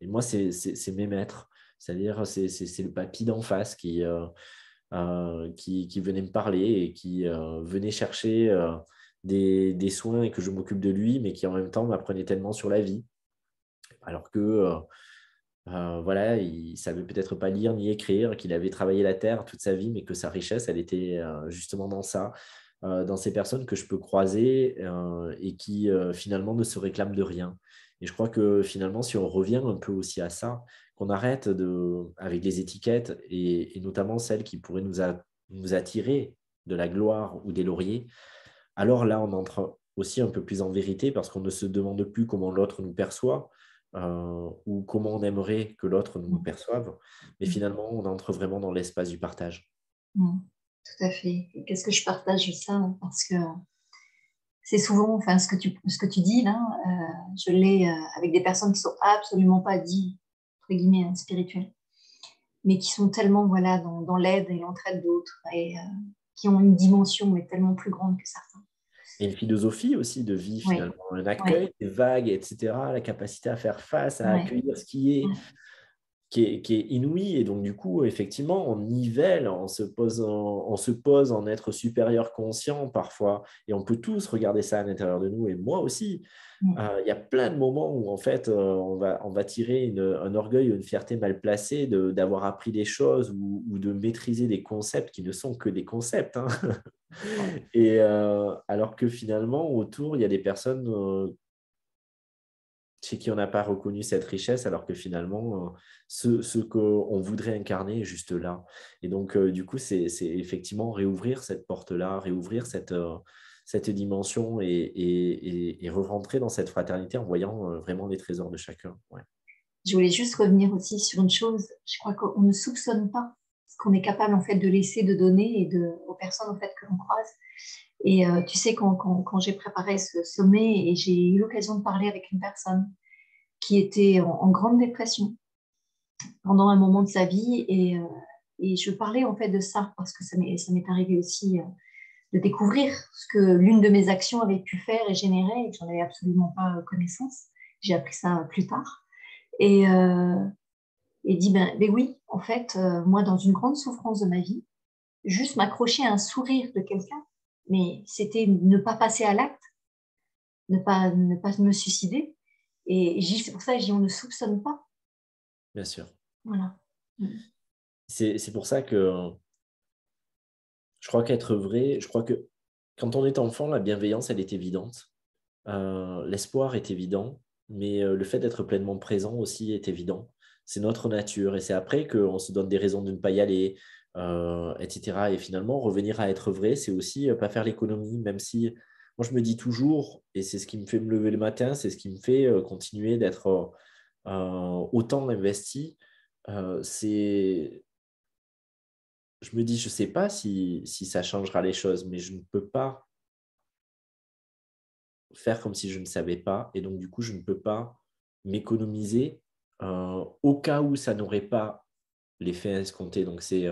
S2: Et moi, c'est mes maîtres. C'est-à-dire, c'est le papy d'en face qui venait me parler et qui venait chercher des soins et que je m'occupe de lui, mais qui en même temps m'apprenait tellement sur la vie. Alors que voilà, il savait peut-être pas lire ni écrire, qu'il avait travaillé la terre toute sa vie, mais que sa richesse, elle était justement dans ça, dans ces personnes que je peux croiser et qui finalement ne se réclament de rien. Et je crois que finalement, si on revient un peu aussi à ça, qu'on arrête avec les étiquettes et notamment celles qui pourraient nous attirer de la gloire ou des lauriers, alors là, on entre aussi un peu plus en vérité parce qu'on ne se demande plus comment l'autre nous perçoit ou comment on aimerait que l'autre nous perçoive. Mais finalement, on entre vraiment dans l'espace du partage.
S1: Tout à fait. Et qu'est-ce que je partage ça, hein, parce que c'est souvent, enfin, ce que tu dis là, je l'ai avec des personnes qui sont absolument pas dites, entre guillemets, hein, spirituelles, mais qui sont tellement voilà, dans l'aide et l'entraide d'autres et qui ont une dimension mais tellement plus grande que certains.
S2: Et une philosophie aussi de vie,
S1: Oui,
S2: finalement, un
S1: oui,
S2: accueil des vagues, etc., la capacité à faire face, à
S1: oui,
S2: accueillir ce qui est inouï. Et donc, du coup, effectivement, on nivelle, on se pose en être supérieur conscient parfois. Et on peut tous regarder ça à l'intérieur de nous, et moi aussi. Il y a plein de moments où, en fait, on va tirer un orgueil ou une fierté mal placée d'avoir appris des choses ou de maîtriser des concepts qui ne sont que des concepts, hein. Et alors que finalement, autour, il y a des personnes chez qui on n'a pas reconnu cette richesse, alors que finalement, ce qu'on voudrait incarner est juste là. Et donc, du coup, c'est effectivement réouvrir cette porte-là, réouvrir cette dimension et re-rentrer dans cette fraternité en voyant vraiment les trésors de chacun. Ouais.
S1: je voulais juste revenir aussi sur une chose. Je crois qu'on ne soupçonne pas ce qu'on est capable en fait de laisser, de donner aux personnes en fait que l'on croise. Et tu sais, quand j'ai préparé ce sommet et j'ai eu l'occasion de parler avec une personne qui était en grande dépression pendant un moment de sa vie et je parlais en fait de ça parce que ça m'est arrivé aussi de découvrir ce que l'une de mes actions avait pu faire et générer et que j'en avais absolument pas connaissance. J'ai appris ça plus tard. Et, et dit, ben oui, en fait, moi, dans une grande souffrance de ma vie, juste m'accrocher à un sourire de quelqu'un, mais c'était ne pas passer à l'acte, ne pas me suicider. Et c'est pour ça que je dis, on ne soupçonne pas.
S2: Bien sûr.
S1: Voilà.
S2: C'est pour ça que je crois qu'être vrai, je crois que quand on est enfant, la bienveillance, elle est évidente. L'espoir est évident, mais le fait d'être pleinement présent aussi est évident. C'est notre nature et c'est après qu'on se donne des raisons de ne pas y aller, etc. Et finalement, revenir à être vrai, c'est aussi pas faire l'économie, même si moi je me dis toujours, et c'est ce qui me fait me lever le matin, c'est ce qui me fait continuer d'être autant investi, c'est je me dis, je ne sais pas si ça changera les choses, mais je ne peux pas faire comme si je ne savais pas. Et donc, du coup, je ne peux pas m'économiser au cas où ça n'aurait pas l'effet escompté. Donc, c'est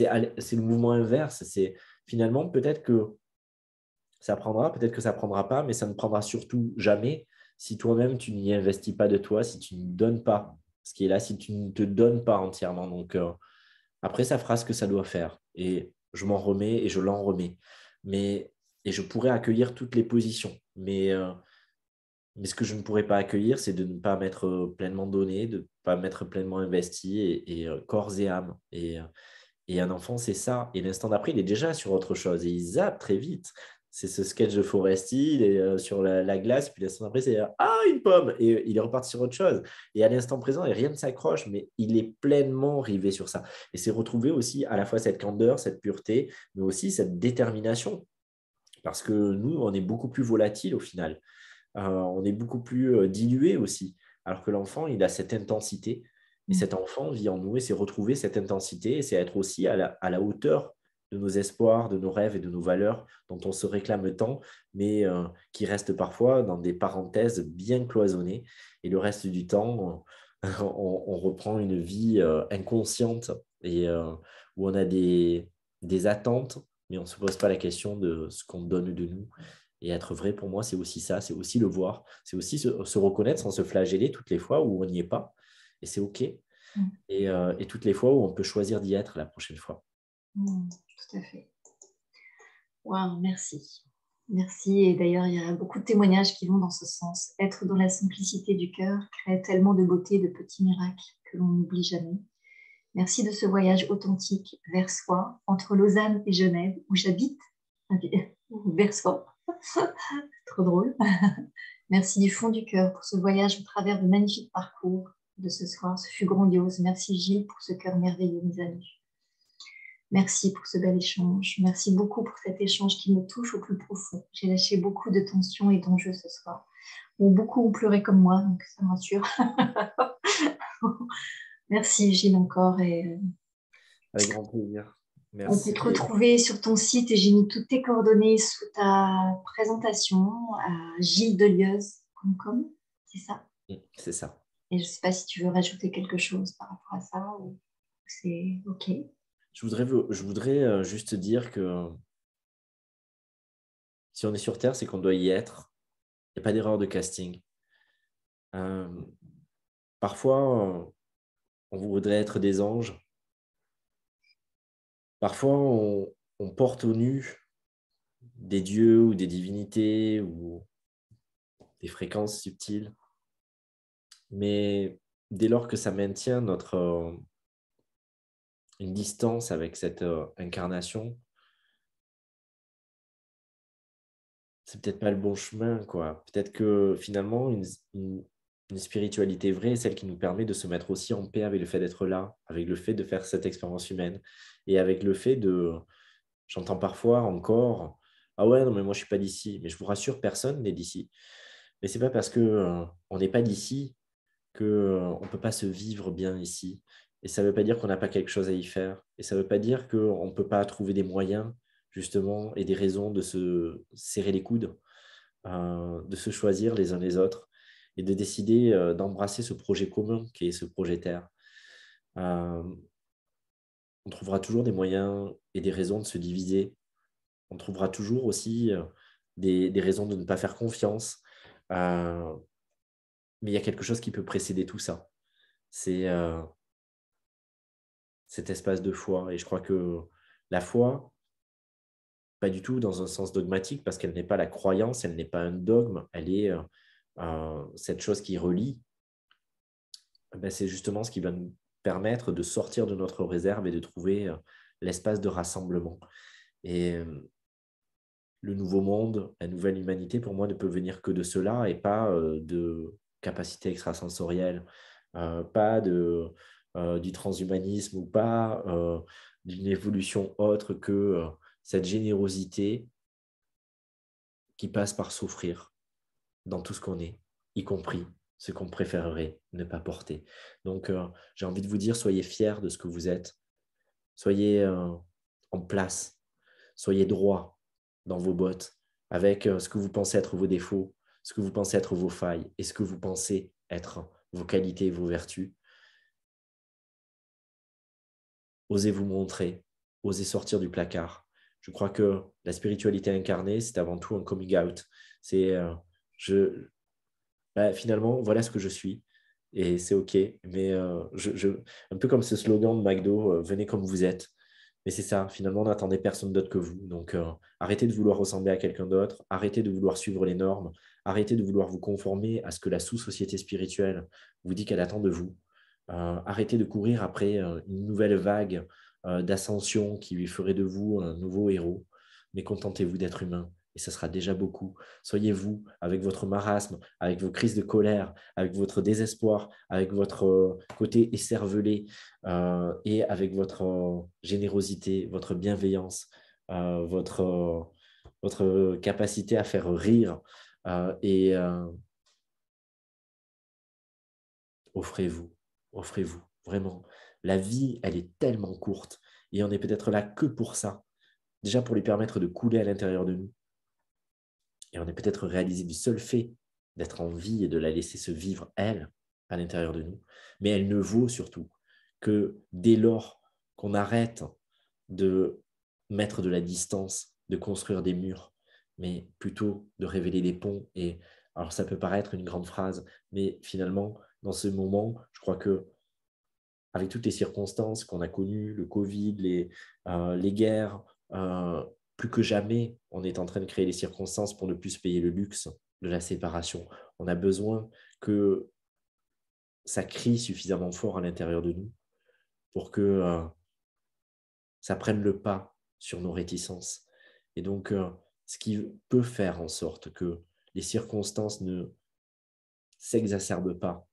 S2: le mouvement inverse. C'est finalement peut-être que ça prendra, peut-être que ça ne prendra pas, mais ça ne prendra surtout jamais si toi-même, tu n'y investis pas de toi, si tu ne donnes pas ce qui est là, si tu ne te donnes pas entièrement. Donc, après, ça fera ce que ça doit faire. Et je m'en remets et je l'en remets. Et je pourrais accueillir toutes les positions. Mais ce que je ne pourrais pas accueillir, c'est de ne pas m'être pleinement donné, de ne pas m'être pleinement investi corps et âme. Et un enfant, c'est ça. Et l'instant d'après, il est déjà sur autre chose. Et il zappe très vite. C'est ce sketch de Foresti, il est sur la glace, puis l'instant d'après, c'est ah, une pomme! Et il est reparti sur autre chose. Et à l'instant présent, et rien ne s'accroche, mais il est pleinement rivé sur ça. Et c'est retrouver aussi à la fois cette candeur, cette pureté, mais aussi cette détermination. Parce que nous, on est beaucoup plus volatile au final. On est beaucoup plus dilué aussi. Alors que l'enfant, il a cette intensité. Et cet enfant vit en nous et c'est retrouver cette intensité et c'est être aussi à la hauteur de nos espoirs, de nos rêves et de nos valeurs dont on se réclame tant, mais qui restent parfois dans des parenthèses bien cloisonnées. Et le reste du temps, on reprend une vie inconsciente et où on a des attentes, mais on ne se pose pas la question de ce qu'on donne de nous. Et être vrai, pour moi, c'est aussi ça, c'est aussi le voir, c'est aussi se reconnaître sans se flageller toutes les fois où on n'y est pas. Et c'est OK. Et toutes les fois où on peut choisir d'y être la prochaine fois.
S1: Tout à fait. Wow, merci. Merci. Et d'ailleurs, il y a beaucoup de témoignages qui vont dans ce sens. Être dans la simplicité du cœur crée tellement de beauté, de petits miracles que l'on n'oublie jamais. Merci de ce voyage authentique vers soi, entre Lausanne et Genève, où j'habite, vers soi. Trop drôle. Merci du fond du cœur pour ce voyage au travers de magnifiques parcours de ce soir. Ce fut grandiose. Merci Gilles pour ce cœur merveilleux, mes amis. Merci pour ce bel échange. Merci beaucoup pour cet échange qui me touche au plus profond. J'ai lâché beaucoup de tensions et d'enjeux ce soir. Bon, beaucoup ont pleuré comme moi, donc ça me rassure. Merci Gilles encore. Et
S2: Avec grand plaisir.
S1: on peut
S2: Merci.
S1: te retrouver sur ton site et j'ai mis toutes tes coordonnées sous ta présentation à gilesdelieuse.com. C'est ça?
S2: C'est ça.
S1: Et je ne sais pas si tu veux rajouter quelque chose par rapport à ça ou c'est OK.
S2: Je voudrais juste dire que Si on est sur Terre, c'est qu'on doit y être. Il n'y a pas d'erreur de casting. Euh, Parfois, on voudrait être des anges. Parfois, on porte au nu des dieux ou des divinités ou des fréquences subtiles. Mais dès lors que ça maintient une distance avec cette incarnation, c'est peut-être pas le bon chemin, quoi. Peut-être que finalement, une spiritualité vraie est celle qui nous permet de se mettre aussi en paix avec le fait d'être là, avec le fait de faire cette expérience humaine et avec le fait de... J'entends parfois encore, ah ouais, non, mais moi je suis pas d'ici. Mais je vous rassure, personne n'est d'ici. Mais c'est pas parce que on n'est pas d'ici que on peut pas se vivre bien ici. Et ça veut pas dire qu'on n'a pas quelque chose à y faire. Et ça veut pas dire qu'on peut pas trouver des moyens, justement, et des raisons de se serrer les coudes, de se choisir les uns les autres et de décider d'embrasser ce projet commun qui est ce projet Terre. Euh, on trouvera toujours des moyens et des raisons de se diviser. On trouvera toujours aussi des raisons de ne pas faire confiance. Euh, mais il y a quelque chose qui peut précéder tout ça. C'est cet espace de foi. Et je crois que la foi, pas du tout dans un sens dogmatique, parce qu'elle n'est pas la croyance, elle n'est pas un dogme, elle est cette chose qui relie. Ben, c'est justement ce qui va nous permettre de sortir de notre réserve et de trouver l'espace de rassemblement. Et le nouveau monde, la nouvelle humanité, pour moi, ne peut venir que de cela et pas de capacité extrasensorielle, pas du transhumanisme ou pas d'une évolution autre que cette générosité qui passe par s'offrir dans tout ce qu'on est, y compris ce qu'on préférerait ne pas porter. Donc, j'ai envie de vous dire, soyez fiers de ce que vous êtes, soyez en place, soyez droit dans vos bottes avec ce que vous pensez être vos défauts, ce que vous pensez être vos failles et ce que vous pensez être vos qualités et vos vertus. Osez vous montrer, osez sortir du placard. Je crois que la spiritualité incarnée, c'est avant tout un coming out. C'est je, finalement, voilà ce que je suis. Et c'est OK. Mais un peu comme ce slogan de McDo, venez comme vous êtes. Mais c'est ça, finalement, on n'attendait personne d'autre que vous. Donc, arrêtez de vouloir ressembler à quelqu'un d'autre, arrêtez de vouloir suivre les normes, arrêtez de vouloir vous conformer à ce que la sous-société spirituelle vous dit qu'elle attend de vous. Arrêtez de courir après une nouvelle vague d'ascension qui lui ferait de vous un nouveau héros. Mais contentez-vous d'être humain. Et ça sera déjà beaucoup. Soyez vous, avec votre marasme, avec vos crises de colère, avec votre désespoir, avec votre côté écervelé et avec votre générosité, votre bienveillance, votre capacité à faire rire et offrez-vous, offrez-vous, vraiment. La vie, elle est tellement courte et on est peut-être là que pour ça, déjà pour lui permettre de couler à l'intérieur de nous. Et on est peut-être réalisé du seul fait d'être en vie et de la laisser se vivre, elle, à l'intérieur de nous. Mais elle ne vaut surtout que dès lors qu'on arrête de mettre de la distance, de construire des murs, mais plutôt de révéler des ponts. Et alors ça peut paraître une grande phrase, mais finalement, dans ce moment, je crois que avec toutes les circonstances qu'on a connues, le Covid, les guerres, euh, plus que jamais, on est en train de créer les circonstances pour ne plus se payer le luxe de la séparation. On a besoin que ça crie suffisamment fort à l'intérieur de nous pour que ça prenne le pas sur nos réticences. Et donc, ce qui peut faire en sorte que les circonstances ne s'exacerbent pas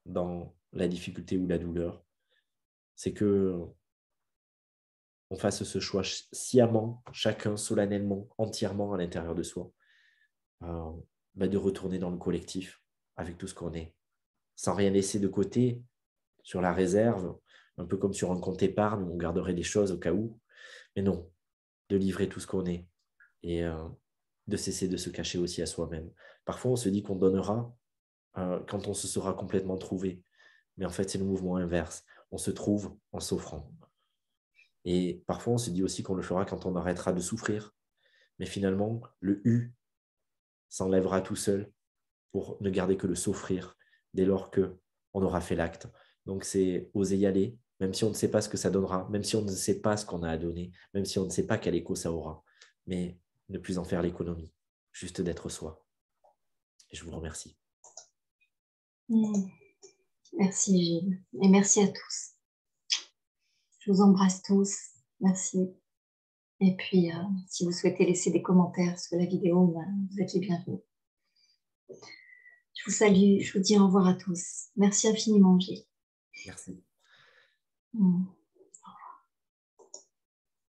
S2: dans la difficulté ou la douleur, c'est que on fasse ce choix sciemment, chacun solennellement, entièrement à l'intérieur de soi, euh, de retourner dans le collectif avec tout ce qu'on est, sans rien laisser de côté sur la réserve, un peu comme sur un compte épargne où on garderait des choses au cas où, mais non, de livrer tout ce qu'on est et de cesser de se cacher aussi à soi-même. Parfois, on se dit qu'on donnera quand on se sera complètement trouvé, mais en fait, c'est le mouvement inverse. On se trouve en s'offrant. Et parfois, on se dit aussi qu'on le fera quand on arrêtera de souffrir. Mais finalement, le U s'enlèvera tout seul pour ne garder que le souffrir dès lors qu'on aura fait l'acte. Donc, c'est oser y aller, même si on ne sait pas ce que ça donnera, même si on ne sait pas ce qu'on a à donner, même si on ne sait pas quel écho ça aura, mais ne plus en faire l'économie, juste d'être soi. Et je vous remercie.
S1: Merci Gilles, et merci à tous. Je vous embrasse tous, merci. Et puis, si vous souhaitez laisser des commentaires sur la vidéo, vous êtes les bienvenus. Je vous salue, je vous dis au revoir à tous. Merci infiniment Gilles.
S2: Merci.